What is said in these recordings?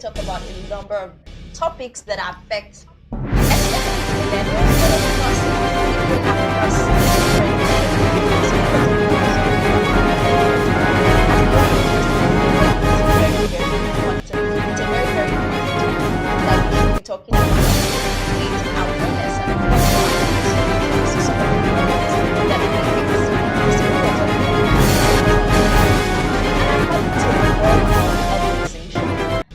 talk about a number of topics that affect especially millennials, but of course, people across it's a very, very important that we should be talking about creating awareness and so some of the problems that we face is important. And I'm going to work on organization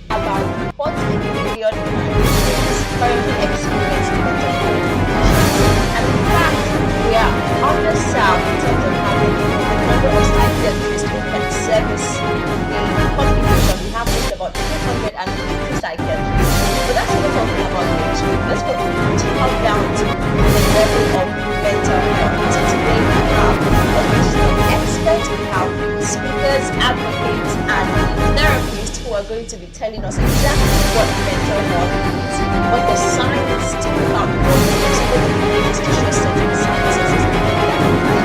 about what a million Nigerians currently experience mental health issues. And in fact, we are underserved in terms of having the number of psychiatrists who can service the population. We have just about 250 psychiatrists. But that's what we're talking about here too. Let's go down to the level of mental health. So today we have obviously experts, we have speakers, advocates, and therapists who are going to be telling us exactly what mental health is, what the science talks about, what the ways to show certain signs that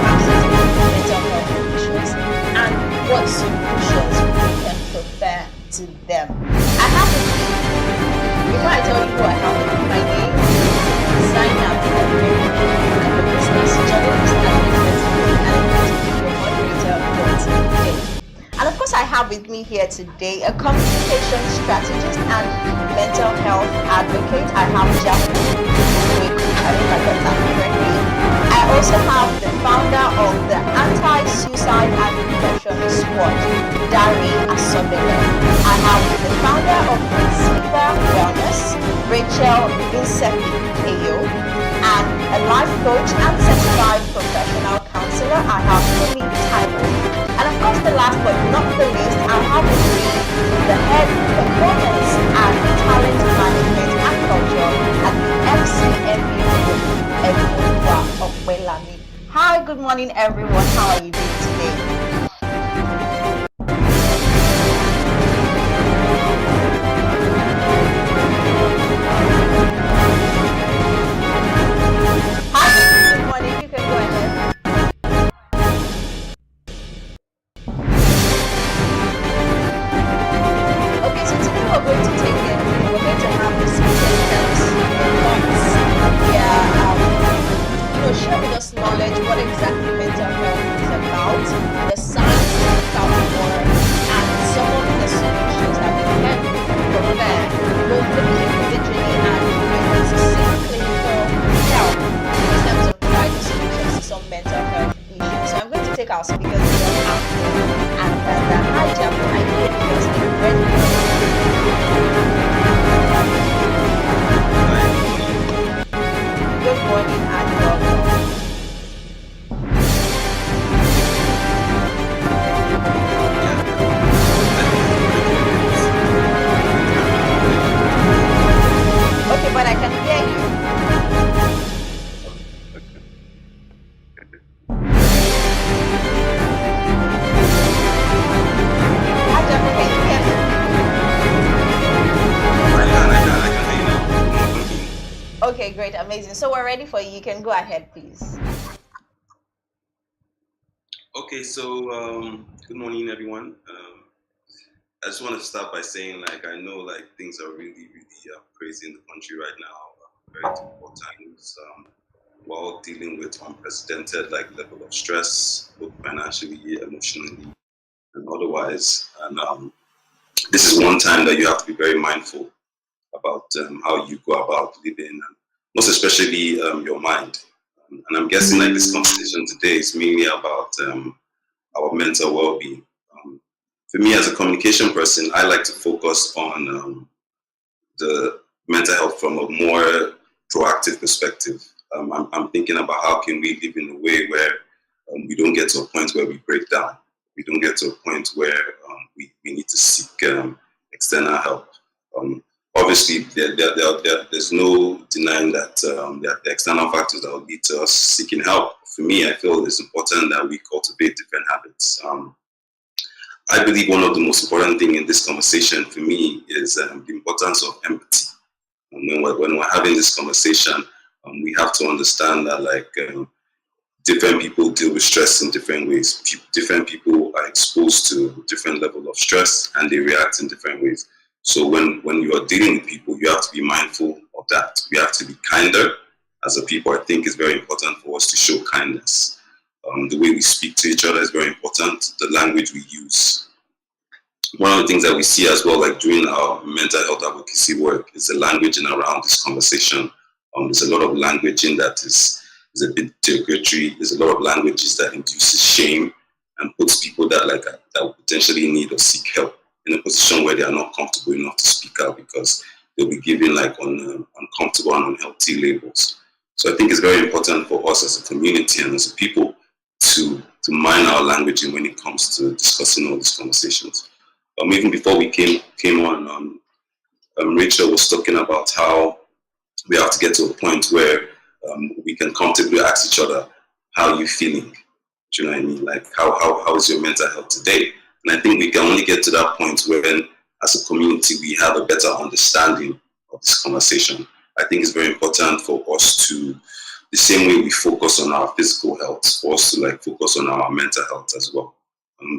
have certain mental health issues, and what solutions we can prepare to them. I have with me, before I tell you who I have with me, my name is Zainab. I'm a business journalist at BusinessDay, and I'm going to be your moderator for today. And of course, I have with me here today a communication strategist and mental health advocate. I have Jackie. I think I got that correctly. I also have the founder of the Anti-Suicide and Depression Squad, Dari Asobele. I have the founder of Ziva Wellness, Rachel Insepi Ayo, and a life coach and certified professional counselor. I have Kumi Taiwo. And of course, the last but not the least, I have with me the head performance and talent management and culture at the FCMB Group, Ebuwa Okwelami. Hi, good morning, everyone. How are you doing today? Hi, good morning. You can go ahead. Okay, so today we're going to take it. We're going to have the speakers tell us their thoughts. Share with us knowledge what exactly mental health is about, the science to look out for, and some of the solutions that we can prepare, both individually and with seek clinical help in terms of providing solutions to some mental health issues. So I'm going to take our speakers out and hi, Jackie, I hear because I'm ready. Good morning and welcome. Okay, but I can hear you. Hi, Jackie, can you hear me? I can hear you now. Okay, great, amazing. So we're ready for you. You can go ahead, please. Okay, so good morning, everyone. I just want to start by saying, like, I know, like, things are really, really crazy in the country right now. Very difficult times. We're all dealing with unprecedented, like, level of stress, both financially, emotionally, and otherwise. And this is one time that you have to be very mindful about how you go about living, and most especially your mind. And I'm guessing like this conversation today is mainly about our mental well-being. For me, as a communication person, I like to focus on the mental health from a more proactive perspective. I'm thinking about how can we live in a way where we don't get to a point where we break down. We don't get to a point where we need to seek external help. Obviously, there's no denying that there are the external factors that will lead to us seeking help. For me, I feel it's important that we cultivate different habits. I believe one of the most important things in this conversation for me is the importance of empathy. When we're having this conversation, we have to understand that like different people deal with stress in different ways. Different people are exposed to different level of stress and they react in different ways. So when you are dealing with people, you have to be mindful of that. We have to be kinder as a people. I think it's very important for us to show kindness. The way we speak to each other is very important. The language we use. One of the things that we see as well, like during our mental health advocacy work, is the language in around this conversation. There's a lot of language in that is a bit derogatory. There's a lot of languages that induces shame and puts people that would potentially need or seek help in a position where they are not comfortable enough to speak out because they'll be given like uncomfortable and unhealthy labels. So I think it's very important for us as a community and as a people to mind our languaging when it comes to discussing all these conversations. Even before we came on, Rachel was talking about how we have to get to a point where we can comfortably ask each other, how are you feeling? Do you know what I mean? Like, how is your mental health today? And I think we can only get to that point when, as a community, we have a better understanding of this conversation. I think it's very important for us to, the same way we focus on our physical health, for us to like focus on our mental health as well.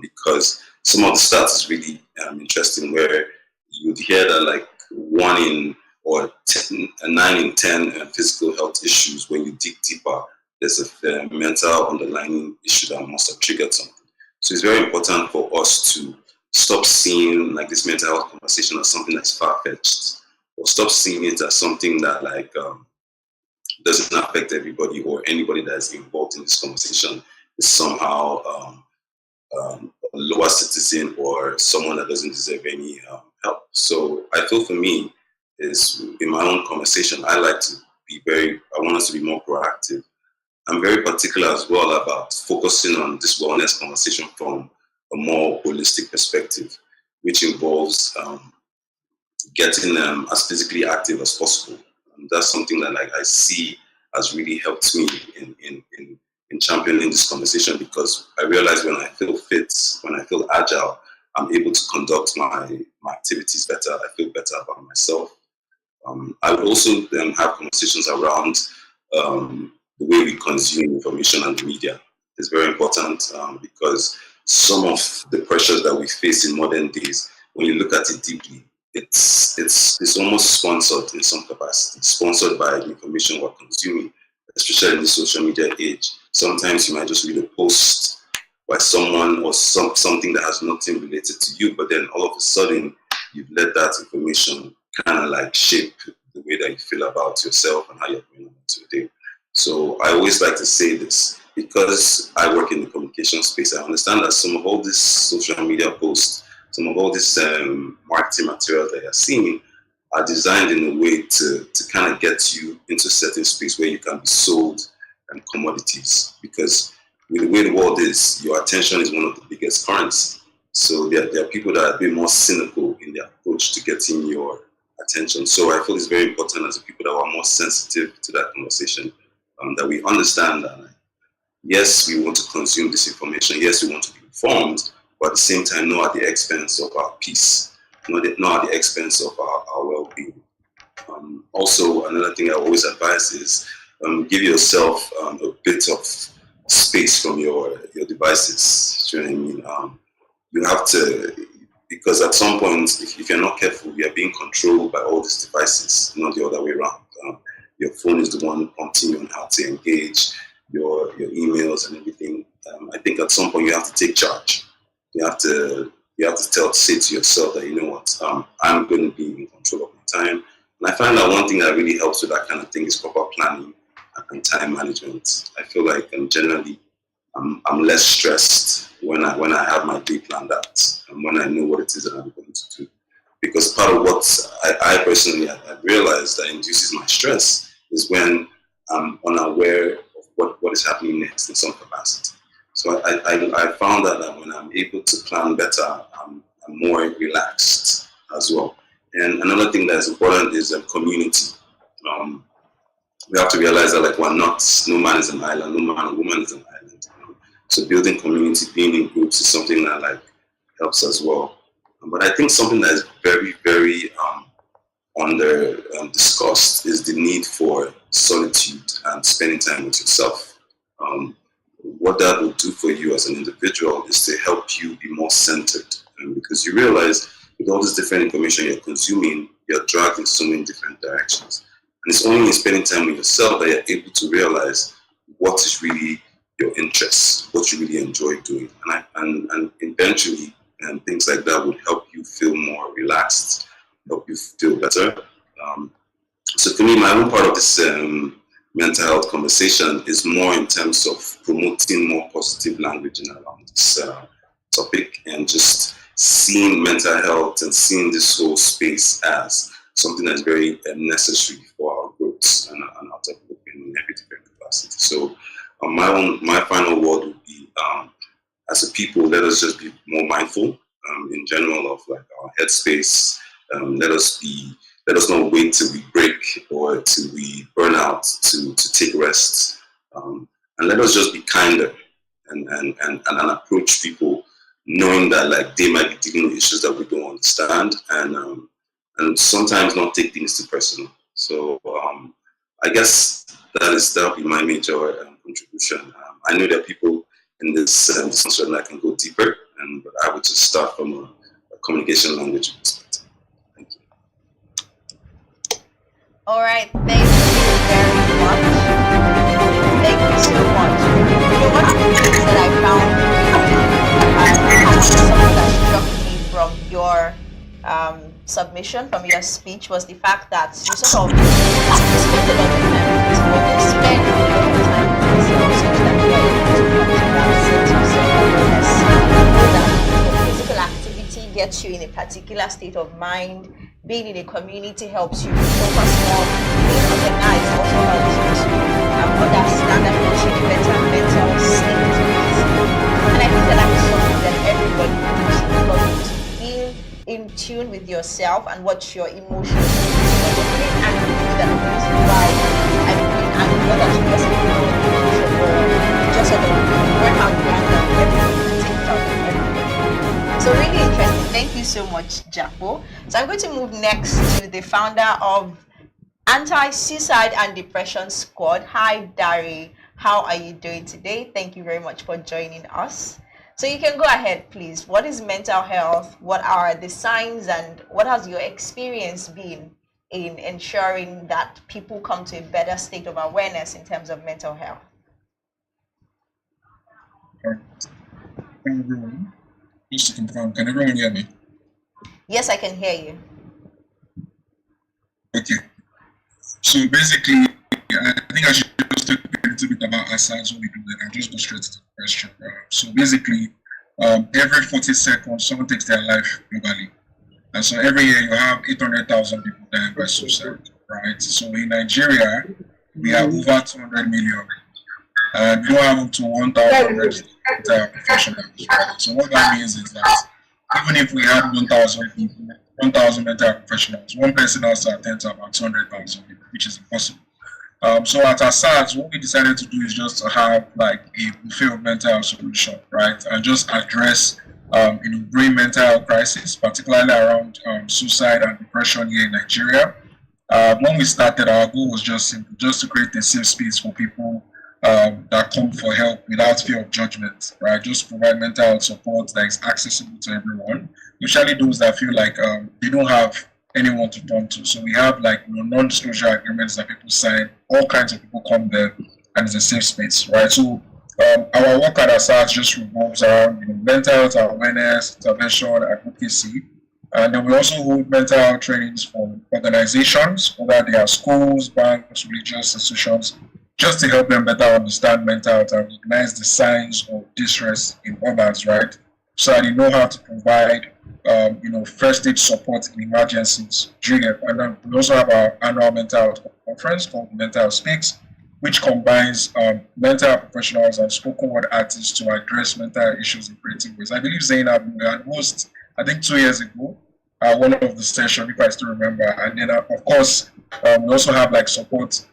Because some of the stats is really interesting, where you would hear that like 1 in or 9 in 10 physical health issues, when you dig deeper, there's a mental underlying issue that must have triggered something. So it's very important for us to stop seeing like this mental health conversation as something that's far-fetched, or stop seeing it as something that like doesn't affect everybody, or anybody that's involved in this conversation is somehow a lower citizen or someone that doesn't deserve any help. So I feel for me is in my own conversation, I want us to be more proactive. I'm very particular as well about focusing on this wellness conversation from a more holistic perspective, which involves getting as physically active as possible. And that's something that like I see has really helped me in championing this conversation, because I realize when I feel fit, when I feel agile, I'm able to conduct my activities better. I feel better about myself. I would also have conversations around the way we consume information and the media. It's very important because some of the pressures that we face in modern days, when you look at it deeply, it's almost sponsored in some capacity, sponsored by the information we're consuming, especially in the social media age. Sometimes you might just read a post by someone or something that has nothing related to you, but then all of a sudden you've let that information kind of like shape the way that you feel about yourself and how you're going about your day. So I always like to say this, because I work in the communication space. I understand that some of all these social media posts, some of all this marketing material that you're seeing are designed in a way to kind of get you into a certain space where you can be sold commodities. Because with the way the world is, your attention is one of the biggest currency. So there are people that are a bit more cynical in their approach to getting your attention. So I feel it's very important as a people that are more sensitive to that conversation, that we understand that yes, we want to consume this information. Yes, we want to be informed, but at the same time, not at the expense of our peace, not at the expense of our well-being. Also, another thing I always advise is give yourself a bit of space from your devices. Do you know what I mean? You have to, because at some point, if you're not careful, you are being controlled by all these devices, not the other way around. Your phone is the one prompting you on how to engage, your emails and everything. I think at some point you have to take charge. You have to say to yourself that, you know what, I'm going to be in control of my time. And I find that one thing that really helps with that kind of thing is proper planning and time management. I feel like generally I'm less stressed when I have my day planned out and when I know what it is that I'm going to do. Because part of what I personally have realized that induces my stress is when I'm unaware of what is happening next in some capacity. So I found that when I'm able to plan better, I'm more relaxed as well. And another thing that is important is community. We have to realize that like no man is an island, no man or woman is an island. So building community, being in groups is something that like helps as well. But I think something that is very, very under discussed is the need for solitude and spending time with yourself. What that will do for you as an individual is to help you be more centered, because you realize with all this different information you're consuming, you're dragged in so many different directions. And it's only in spending time with yourself that you're able to realize what is really your interests, what you really enjoy doing. And eventually, things like that would help you feel more relaxed, help you feel better. So for me, my own part of this mental health conversation is more in terms of promoting more positive language around this topic, and just seeing mental health and seeing this whole space as something that's very necessary for our growth and our development in every different capacity. So my final word would be, as a people, let us just be more mindful in general of like our headspace. Let us not wait till we break or till we burn out to take rest. And let us just be kinder and approach people knowing that like they might be dealing with issues that we don't understand, and sometimes not take things too personal. So I guess that'll be my major contribution. I know that people in this discussion that can go deeper, but I would just start from a communication language perspective. Thank you. All right, thank you very much. Thank you so much. You know, one of the things that I found something that struck me from your submission, from your speech, was the fact that you sort of spend a lot of time with this, but you spend a lot of time with yourself, such that you are able to come to that sense of self-awareness. Know that your physical activity gets you in a particular state of mind. Being in a community helps you focus more. Being organized also helps you to understand and achieve better mental state. And I think that is something that everybody needs, because to feel in tune with yourself and what your emotions are. When you're feeling angry, that is why I'm feeling angry, not that you just feel emotion or just sort of work out the anger and everything, take it out of everything. So really interesting. Thank you so much, Japo. So I'm going to move next to the founder of Anti-Suicide and Depression Squad. Hi, Dari. How are you doing today? Thank you very much for joining us. So you can go ahead, please. What is mental health? What are the signs, and what has your experience been in ensuring that people come to a better state of awareness in terms of mental health? Everyone, just to confirm, can everyone hear me? Yes, I can hear you. Okay. So basically, I think I should just talk a little bit about ourselves, what we do, and I'll just go straight to the question. So basically, every 40 seconds, someone takes their life globally. And so every year you have 800,000 people dying by suicide, right? So in Nigeria, we have over 200 million. And we don't have up to 1,000 mental professionals, right? So what that means is that even if we had 1,000 people, 1,000 mental professionals, one person has to attend to about 200,000 people, which is impossible. So at our SARS, what we decided to do is just to have like a buffet of mental health solution, right? And just address brain mental health crisis, particularly around suicide and depression here in Nigeria. When we started, our goal was just simple, just to create a safe space for people that come for help without fear of judgment, right? Just provide mental health support that is accessible to everyone, especially those that feel like they don't have anyone to turn to. So we have like non-disclosure agreements that people sign. All kinds of people come there, and it's a safe space, right? So our work at ASAS just revolves around mental health awareness, intervention, advocacy, and then we also hold mental health trainings for organizations, whether they are schools, banks, religious institutions, just to help them better understand mental health and recognize the signs of distress in others, right? So they know how to provide first aid support in emergencies during it. And then we also have our annual mental health conference called Mental Health Speaks, which combines mental health professionals and spoken word artists to address mental health issues in creative ways. I believe Zainab, we had host, I think 2 years ago, one of the sessions, if I still remember. And then, of course, we also have like support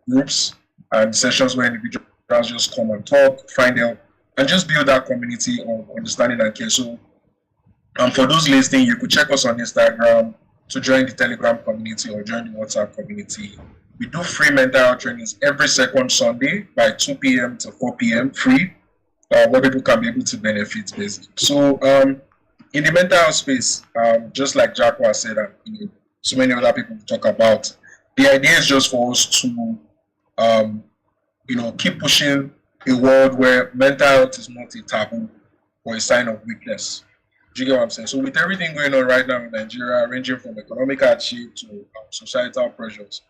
groups and sessions where individuals just come and talk, find help, and just build that community of understanding and care. So for those listening, you could check us on Instagram to join the Telegram community or join the WhatsApp community. We do free mental health trainings every second Sunday by 2 p.m. to 4 p.m. free, where people can be able to benefit basically. So in the mental health space, just like Jacques said, and so many other people talk about, the idea is just for us to, keep pushing a world where mental health is not a taboo or a sign of weakness. Do you get what I'm saying? So with everything going on right now in Nigeria, ranging from economic hardship to societal pressures,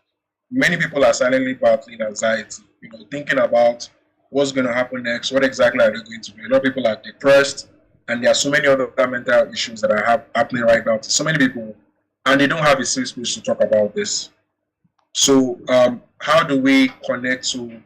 many people are silently battling anxiety, thinking about what's going to happen next, what exactly are they going to do. A lot of people are depressed, and there are so many other mental health issues that are happening right now to so many people, and they don't have a safe space to talk about this. So, how do we connect to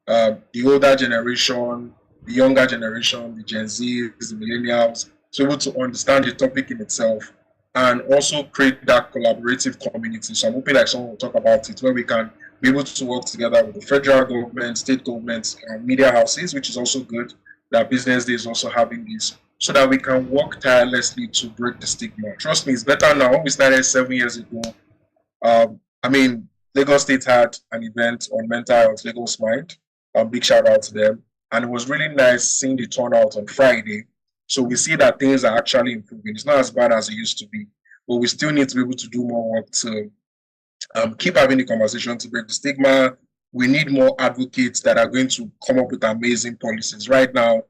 the older generation, the younger generation, the Gen Zs, the millennials, to be able to understand the topic in itself and also create that collaborative community? So I'm hoping like someone will talk about it where we can be able to work together with the federal government, state governments, and media houses, which is also good that BusinessDay is also having this, so that we can work tirelessly to break the stigma. Trust me, it's better now. When we started 7 years ago, I mean, Lagos State had an event on mental health, Lagos Mind. Big shout out to them. And it was really nice seeing the turnout on Friday. So we see that things are actually improving. It's not as bad as it used to be, but we still need to be able to do more work to keep having the conversation to break the stigma. We need more advocates that are going to come up with amazing policies. Right now,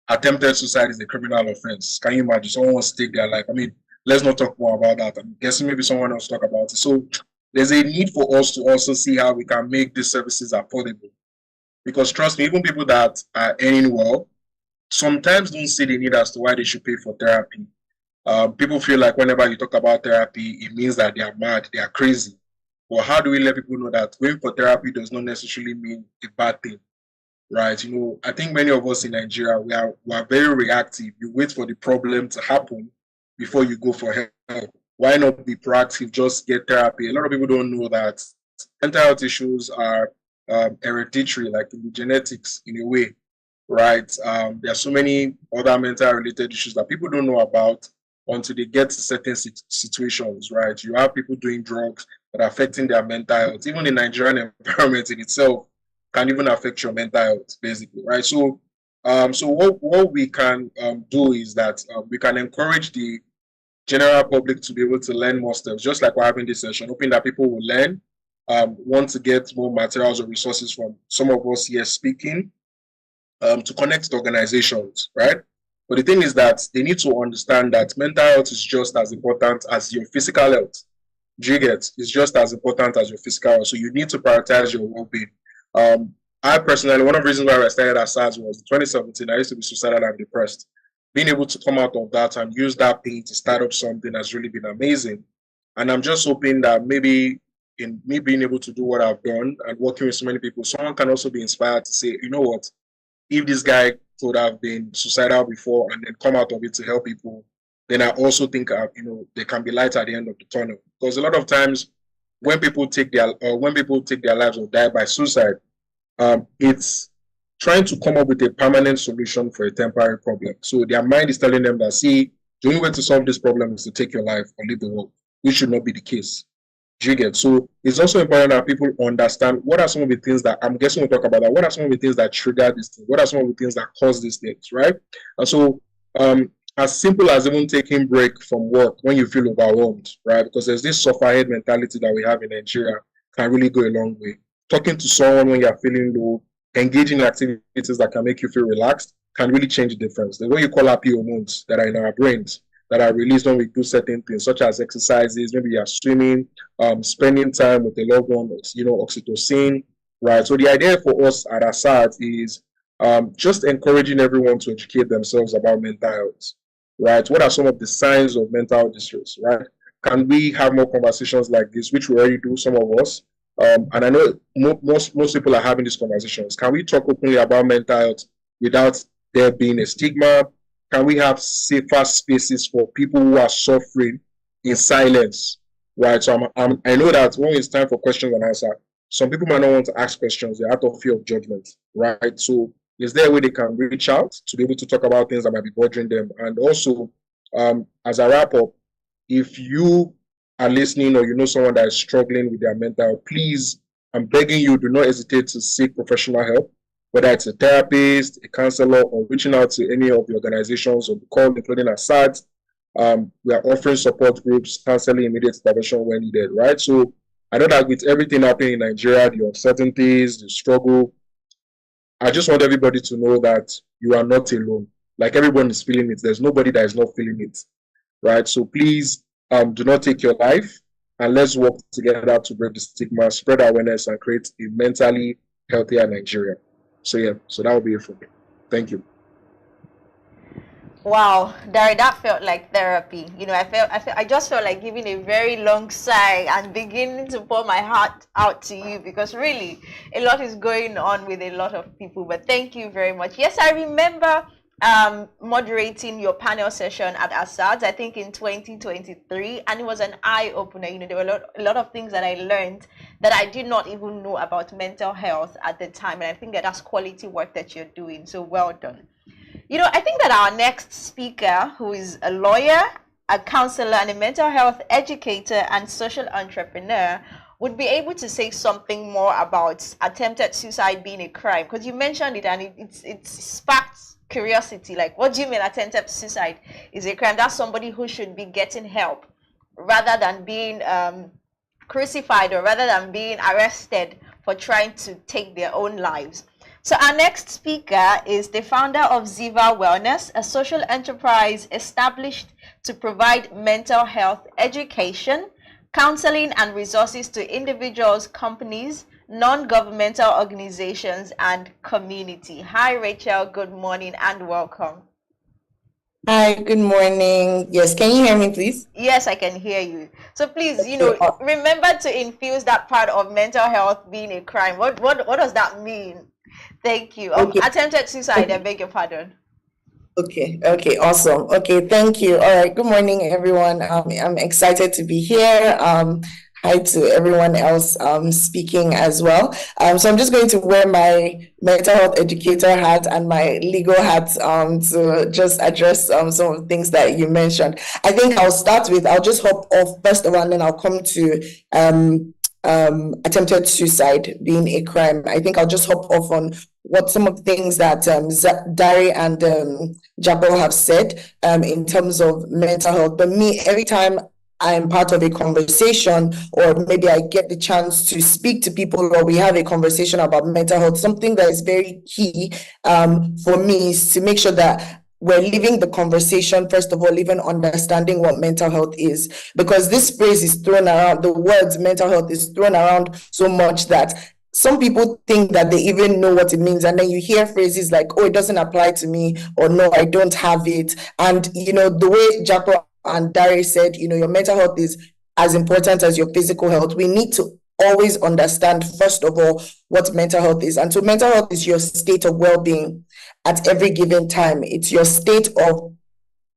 attempted suicide is a criminal offense. Can you imagine? Someone wants to take their life. I mean, let's not talk more about that. I'm guessing maybe someone else talk about it. So there's a need for us to also see how we can make these services affordable. Because trust me, even people that are earning well sometimes don't see the need as to why they should pay for therapy. People feel like whenever you talk about therapy, it means that they are mad, they are crazy. Well, how do we let people know that going for therapy does not necessarily mean a bad thing, right? I think many of us in Nigeria, we are very reactive. You wait for the problem to happen before you go for help. Why not be proactive, just get therapy? A lot of people don't know that mental health issues are hereditary, like in the genetics in a way, right? There are so many other mental related issues that people don't know about until they get to certain situations, right? You have people doing drugs that are affecting their mental health. Even the Nigerian environment in itself can even affect your mental health, basically, right? So, what we can do is that we can encourage the general public to be able to learn more stuff, just like we're having this session, hoping that people will learn, want to get more materials or resources from some of us here speaking, to connect to organizations, right? But the thing is that they need to understand that mental health is just as important as your physical health. Do you get? It's just as important as your physical health. So you need to prioritize your well-being. I personally, one of the reasons why I started at SARS was 2017. I used to be suicidal and depressed. Being able to come out of that and use that pain to start up something has really been amazing. And I'm just hoping that maybe in me being able to do what I've done and working with so many people, someone can also be inspired to say, you know what, if this guy could have been suicidal before and then come out of it to help people, then I also think there can be light at the end of the tunnel. Because a lot of times when people take their lives or die by suicide, it's trying to come up with a permanent solution for a temporary problem. So their mind is telling them that, see, the only way to solve this problem is to take your life or leave the world, which should not be the case. Do you get? So it's also important that people understand what are some of the things that, I'm guessing we'll talk about that, what are some of the things that trigger these things? What are some of the things that cause these things, right? And so as simple as even taking break from work when you feel overwhelmed, right? Because there's this sufferhead mentality that we have in Nigeria can really go a long way. Talking to someone when you're feeling low, engaging in activities that can make you feel relaxed can really change the difference. The way you call happy hormones that are in our brains that are released when we do certain things, such as exercises, maybe you're swimming, spending time with a loved one, oxytocin, right? So the idea for us at ASAD is just encouraging everyone to educate themselves about mental health, right? What are some of the signs of mental distress, right? Can we have more conversations like this, which we already do, some of us? And I know most people are having these conversations. Can we talk openly about mental health without there being a stigma? Can we have safer spaces for people who are suffering in silence, right? So I know that when it's time for questions and answers, some people might not want to ask questions. They're out of fear of judgment, right? So is there a way they can reach out to be able to talk about things that might be bothering them? And also, as a wrap up, if you are listening or you know someone that is struggling with their mental health, please, I'm begging you, do not hesitate to seek professional help. whether it's a therapist, a counselor, or reaching out to any of the organizations or the call, including ASAD. We are offering support groups, counseling, immediate intervention when needed, right? So I know that with everything happening in Nigeria, the uncertainties, the struggle, I just want everybody to know that you are not alone. Like, everyone is feeling it. There's nobody that is not feeling it, right? So please do not take your life, and let's work together to break the stigma, spread awareness, and create a mentally healthier Nigeria. So yeah, so that will be it for me. Thank you. Wow, Dari, that felt like therapy. You know, I just felt like giving a very long sigh and beginning to pour my heart out to you, because really a lot is going on with a lot of people. But thank you very much. Yes, I remember moderating your panel session at ASAD, I think in 2023, and it was an eye-opener. You know, there were a lot of things that I learned that I did not even know about mental health at the time, and I think that that's quality work that you're doing, so well done. You know, I think that our next speaker, who is a lawyer, a counselor, and a mental health educator and social entrepreneur, would be able to say something more about attempted suicide being a crime, because you mentioned it and it sparked curiosity. Like, what do you mean attempted suicide is a crime? That's somebody who should be getting help rather than being crucified, or rather than being arrested for trying to take their own lives. So our next speaker is the founder of Ziva Wellness, a social enterprise established to provide mental health education, counseling, and resources to individuals, companies, non-governmental organizations, and community. Hi, Rachel. Good morning and welcome. Hi, good morning. Yes, can you hear me, please? Yes, I can hear you. So please, you know, remember to infuse that part of mental health being a crime. What does that mean? Thank you. Okay. Attempted suicide, I beg your pardon. Okay, awesome. Okay, thank you. All right, good morning, everyone. I'm excited to be here. Hi to everyone else speaking as well. So I'm just going to wear my mental health educator hat and my legal hat to just address some of the things that you mentioned. I think I'll just hop off first of all, and then I'll come to attempted suicide being a crime. I think I'll just hop off on what some of the things that Dari and Japo have said in terms of mental health. But me, every time I'm part of a conversation, or maybe I get the chance to speak to people, or we have a conversation about mental health, something that is very key for me is to make sure that we're leaving the conversation, first of all, even understanding what mental health is, because this phrase is thrown around, the words mental health is thrown around so much that some people think that they even know what it means. And then you hear phrases like, oh, it doesn't apply to me, or no, I don't have it. And, you know, the way Japo and Dari said, you know, your mental health is as important as your physical health. We need to always understand, first of all, what mental health is. And so mental health is your state of well-being at every given time. It's your state of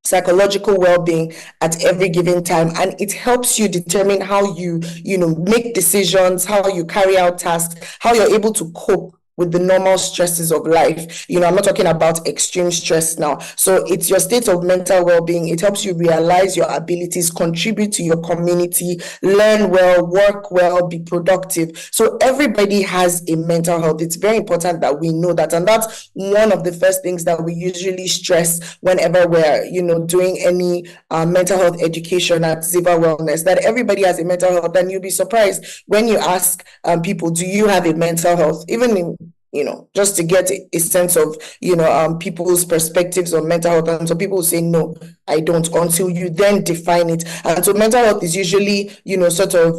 psychological well-being at every given time, and it helps you determine how you make decisions, how you carry out tasks, how you're able to cope with the normal stresses of life. You know, I'm not talking about extreme stress now. So it's your state of mental well-being. It helps you realize your abilities, contribute to your community, learn well, work well, be productive. So everybody has a mental health. It's very important that we know that. And that's one of the first things that we usually stress whenever we're, you know, doing any mental health education at Ziva Wellness, that everybody has a mental health. And you'll be surprised when you ask people, do you have a mental health? Even in, you know, just to get a sense of, you know, people's perspectives on mental health. And so people will say, no, I don't, until you then define it. And so mental health is usually, you know, sort of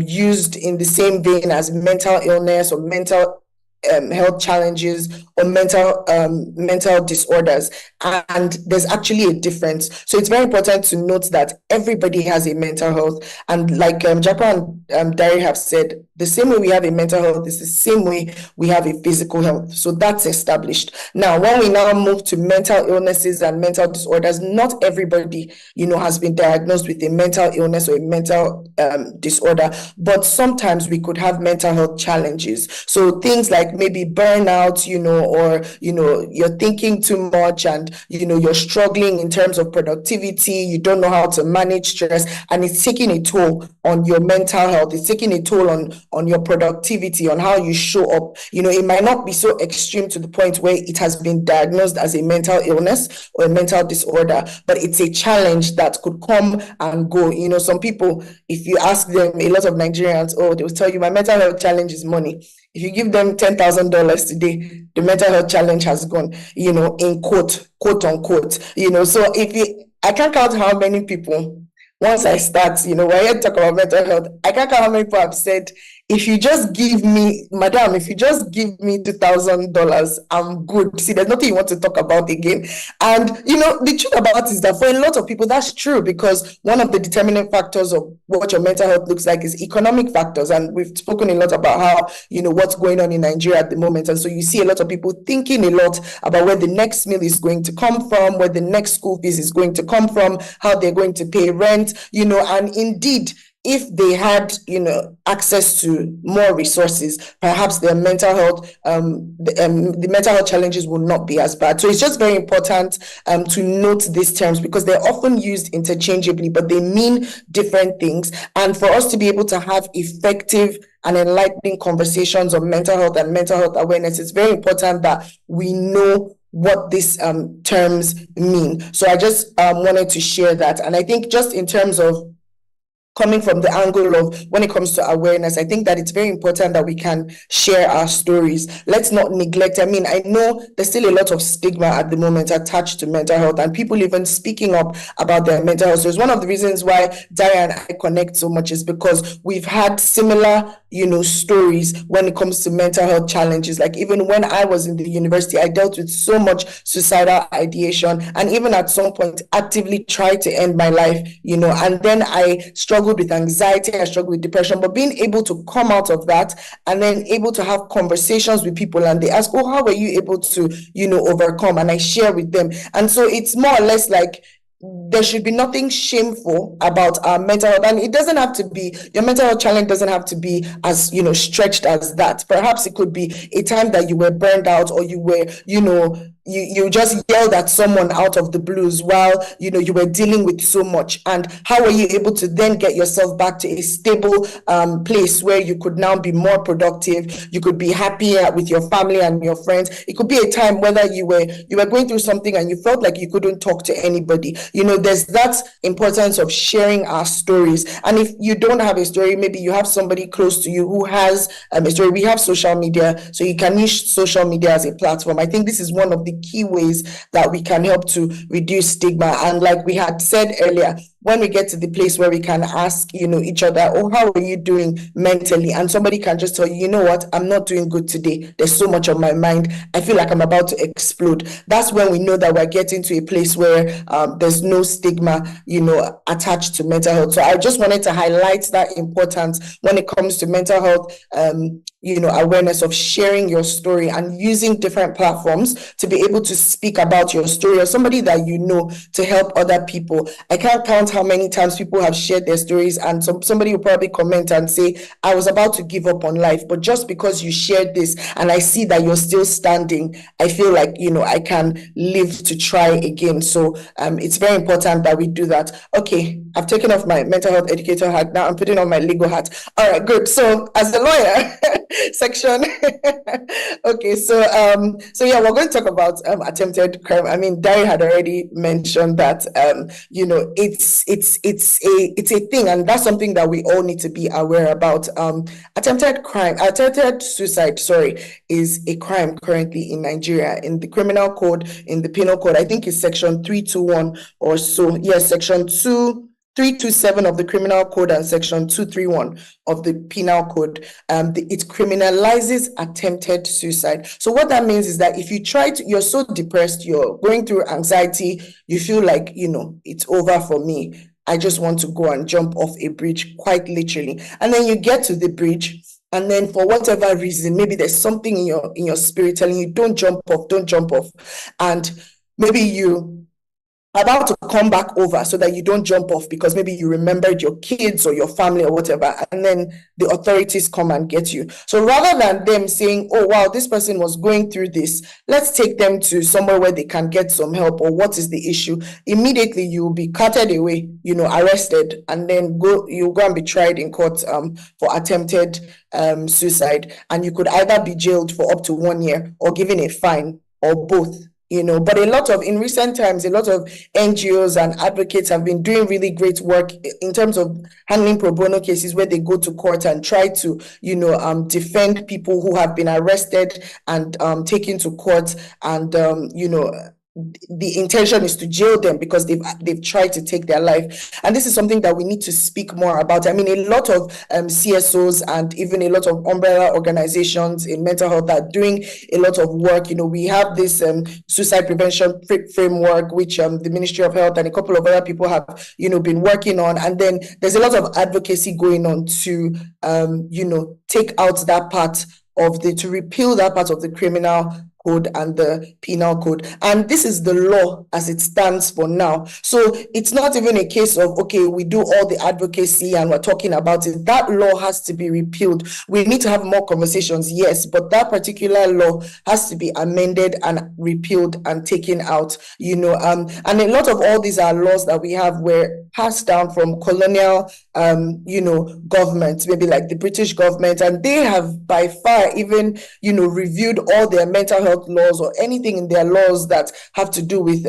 used in the same vein as mental illness or mental health challenges or mental disorders, and there's actually a difference. So it's very important to note that everybody has a mental health, and like Japan and Dari have said, the same way we have a mental health is the same way we have a physical health. So that's established. Now, when we now move to mental illnesses and mental disorders, not everybody, you know, has been diagnosed with a mental illness or a mental disorder, but sometimes we could have mental health challenges. So things like like maybe burnout, or, you're thinking too much and, you're struggling in terms of productivity, you don't know how to manage stress, and it's taking a toll on your mental health, it's taking a toll on your productivity, on how you show up. It might not be so extreme to the point where it has been diagnosed as a mental illness or a mental disorder, but it's a challenge that could come and go. Some people, if you ask them, a lot of Nigerians, they will tell you, my mental health challenge is money. If you give them $10,000 today, the mental health challenge has gone, in quote unquote. So I can't count how many people, once I start, when I talk about mental health, I can't count how many people have said, if you just give me, madam, if you just give me $2,000, I'm good. See, there's nothing you want to talk about again. And, the truth about it is that for a lot of people, that's true, because one of the determining factors of what your mental health looks like is economic factors. And we've spoken a lot about how, what's going on in Nigeria at the moment. And so you see a lot of people thinking a lot about where the next meal is going to come from, where the next school fees is going to come from, how they're going to pay rent, and indeed, if they had, access to more resources, perhaps their mental health, the mental health challenges will not be as bad. So it's just very important to note these terms, because they're often used interchangeably, but they mean different things. And for us to be able to have effective and enlightening conversations on mental health and mental health awareness, it's very important that we know what these terms mean. So I just wanted to share that. And I think just in terms of coming from the angle of when it comes to awareness, I think that it's very important that we can share our stories. Let's not neglect. I mean, I know there's still a lot of stigma at the moment attached to mental health, and people even speaking up about their mental health. So it's one of the reasons why Daria and I connect so much, is because we've had similar, stories when it comes to mental health challenges. Like even when I was in the university, I dealt with so much suicidal ideation, and even at some point actively tried to end my life, and then I struggled with anxiety, I struggled with depression, but being able to come out of that and then able to have conversations with people, and they ask, how were you able to, overcome? And I share with them. And so it's more or less like, there should be nothing shameful about our mental health. And it doesn't have to be, your mental health challenge doesn't have to be as, stretched as that. Perhaps it could be a time that you were burned out, or you were, you just yelled at someone out of the blues while, you were dealing with so much. And how were you able to then get yourself back to a stable place where you could now be more productive, you could be happier with your family and your friends? It could be a time whether you were going through something and you felt like you couldn't talk to anybody. There's that importance of sharing our stories. And if you don't have a story, maybe you have somebody close to you who has a story. We have social media, so you can use social media as a platform. I think this is one of the key ways that we can help to reduce stigma. And like we had said earlier, when we get to the place where we can ask, each other, how are you doing mentally? And somebody can just tell you, you know what, I'm not doing good today. There's so much on my mind. I feel like I'm about to explode. That's when we know that we're getting to a place where there's no stigma, attached to mental health. So I just wanted to highlight that importance when it comes to mental health, awareness of sharing your story and using different platforms to be able to speak about your story, or somebody that to help other people. I can't count how many times people have shared their stories, and somebody will probably comment and say, I was about to give up on life, but just because you shared this and I see that you're still standing, I feel like, I can live to try again. So it's very important that we do that. Okay, I've taken off my mental health educator hat. Now I'm putting on my legal hat. All right, good. So as a lawyer, section. Okay, so yeah, we're going to talk about attempted crime. I mean, Dari had already mentioned that it's a thing, and that's something that we all need to be aware about. Attempted suicide, is a crime currently in Nigeria, in the criminal code, in the penal code. I think it's section 321 or so. Yes, section 327 of the criminal code and section 231 of the penal code. It criminalizes attempted suicide. So what that means is that if you're so depressed, you're going through anxiety, you feel like, it's over for me, I just want to go and jump off a bridge, quite literally. And then you get to the bridge, and then for whatever reason, maybe there's something in your spirit telling you, don't jump off. And maybe you about to come back over so that you don't jump off because maybe you remembered your kids or your family or whatever, and then the authorities come and get you. So rather than them saying, oh wow, this person was going through this, let's take them to somewhere where they can get some help, or what is the issue, immediately you'll be carted away, arrested, and then you'll go and be tried in court for attempted suicide, and you could either be jailed for up to 1 year or given a fine, or both. But in recent times, a lot of NGOs and advocates have been doing really great work in terms of handling pro bono cases where they go to court and try to, defend people who have been arrested and taken to court, and the intention is to jail them because they've tried to take their life. And this is something that we need to speak more about. I mean, a lot of CSOs and even a lot of umbrella organizations in mental health are doing a lot of work. We have this suicide prevention framework, which the Ministry of Health and a couple of other people have, been working on. And then there's a lot of advocacy going on to, take out that part to repeal that part of the criminal code and the penal code. And this is the law as it stands for now. So it's not even a case of, okay, we do all the advocacy and we're talking about it. That law has to be repealed. We need to have more conversations, yes, but that particular law has to be amended and repealed and taken out, and a lot of all these are laws that we have were passed down from colonial, governments, maybe like the British government, and they have by far even, reviewed all their mental health laws or anything in their laws that have to do with,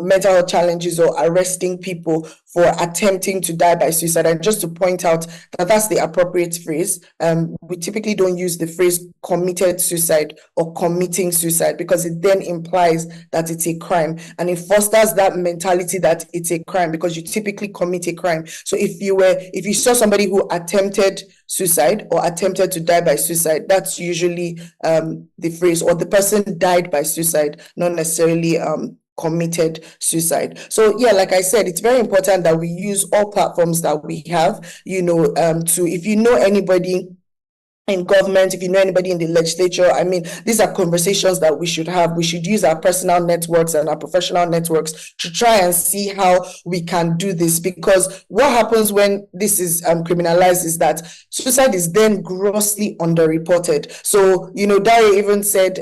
mental health challenges or arresting people for attempting to die by suicide. And just to point out that that's the appropriate phrase. We typically don't use the phrase committed suicide or committing suicide because it then implies that it's a crime, and it fosters that mentality that it's a crime because you typically commit a crime. So if you saw somebody who attempted suicide or attempted to die by suicide, that's usually the phrase, or the person died by suicide, not necessarily committed suicide. So yeah, like I said, it's very important that we use all platforms that we have, to, if you know anybody in government, if you know anybody in the legislature, I mean, these are conversations that we should have. We should use our personal networks and our professional networks to try and see how we can do this, because what happens when this is criminalized is that suicide is then grossly underreported. So, Daria even said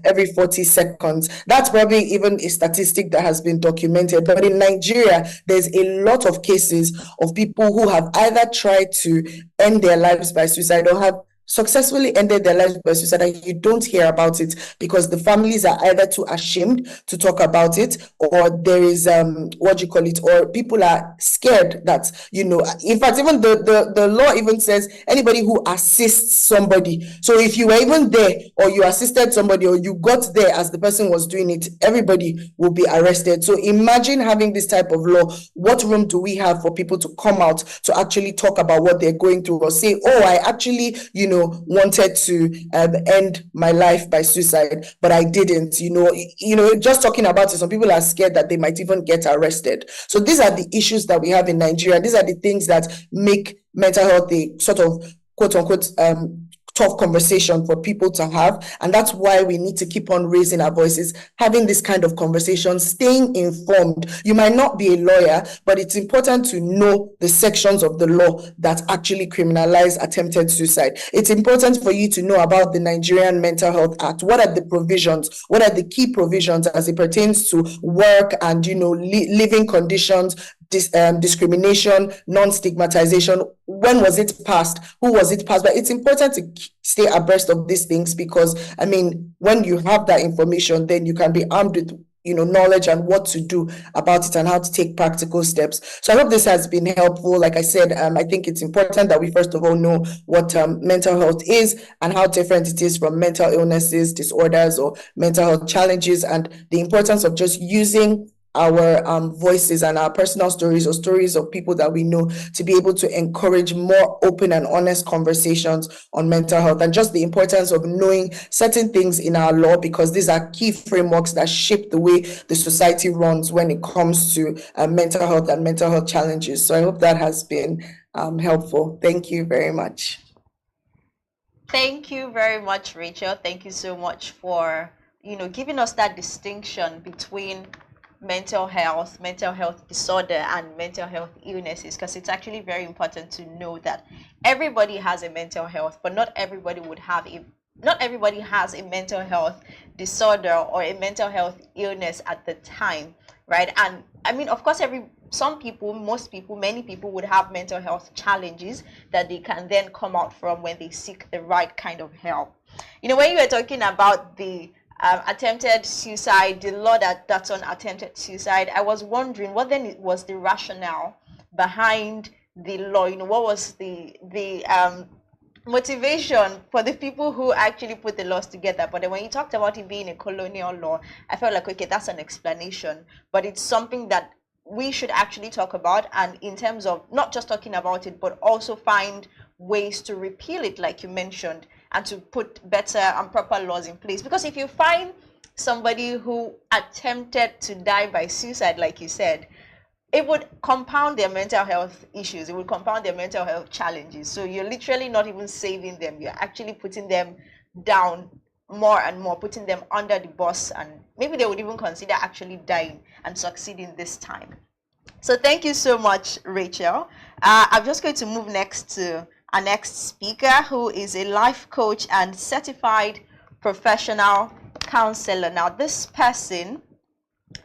every 40 seconds. That's probably even a statistic that has been documented. But in Nigeria, there's a lot of cases of people who have either tried to end their lives by suicide or have successfully ended their lives by suicide, and you don't hear about it because the families are either too ashamed to talk about it, or there is or people are scared that, in fact, even the law even says anybody who assists somebody. So if you were even there, or you assisted somebody, or you got there as the person was doing it, everybody will be arrested. So imagine having this type of law. What room do we have for people to come out to actually talk about what they're going through, or say, oh, I actually, wanted to end my life by suicide, but I didn't, just talking about it, some people are scared that they might even get arrested. So these are the issues that we have in Nigeria. These are the things that make mental health a sort of quote unquote tough conversation for people to have. And that's why we need to keep on raising our voices, having this kind of conversation, staying informed. You might not be a lawyer, but it's important to know the sections of the law that actually criminalize attempted suicide. It's important for you to know about the Nigerian Mental Health Act. What are the provisions? What are the key provisions as it pertains to work and, living conditions, discrimination, non-stigmatization? When was it passed? Who was it passed by? It's important to stay abreast of these things because, I mean, when you have that information, then you can be armed with knowledge and what to do about it and how to take practical steps. So I hope this has been helpful. Like I said, I think it's important that we first of all know what mental health is and how different it is from mental illnesses, disorders, or mental health challenges, and the importance of just using our voices and our personal stories or stories of people that we know to be able to encourage more open and honest conversations on mental health, and just the importance of knowing certain things in our law, because these are key frameworks that shape the way the society runs when it comes to mental health and mental health challenges. So I hope that has been helpful. Thank you very much. Thank you very much, Rachel. Thank you so much for giving us that distinction between mental health disorder, and mental health illnesses, because it's actually very important to know that everybody has a mental health, but not everybody has a mental health disorder or a mental health illness at the time, right? And I mean, of course, some people, most people, many people would have mental health challenges that they can then come out from when they seek the right kind of help. You know, when you were talking about the attempted suicide, the law that's on attempted suicide, I was wondering what then was the rationale behind the law. You know, what was the motivation for the people who actually put the laws together? But then when you talked about it being a colonial law, I felt like, okay, that's an explanation, but it's something that we should actually talk about, and in terms of not just talking about it, but also find ways to repeal it, like you mentioned, and to put better and proper laws in place. Because if you find somebody who attempted to die by suicide, like you said, it would compound their mental health issues, it would compound their mental health challenges. So you're literally not even saving them, you're actually putting them down more and more, putting them under the bus, and maybe they would even consider actually dying and succeeding this time. So thank you so much, Rachel. I'm just going to move next to our next speaker, who is a life coach and certified professional counselor. Now, this person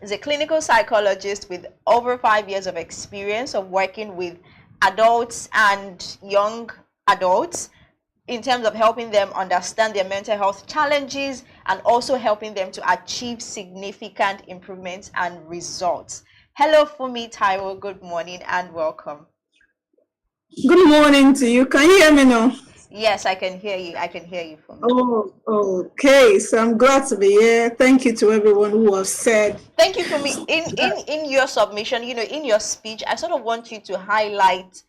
is a clinical psychologist with over 5 years of experience of working with adults and young adults in terms of helping them understand their mental health challenges and also helping them to achieve significant improvements and results. Hello, Fumi Taiwo. Good morning and welcome. Good morning to you. Can you hear me now? Yes, I can hear you. I can hear you, Fumi. Oh, okay. So I'm glad to be here. Thank you to everyone who has said. Thank you, Fumi. In your submission, you know, in your speech, I sort of want you to highlight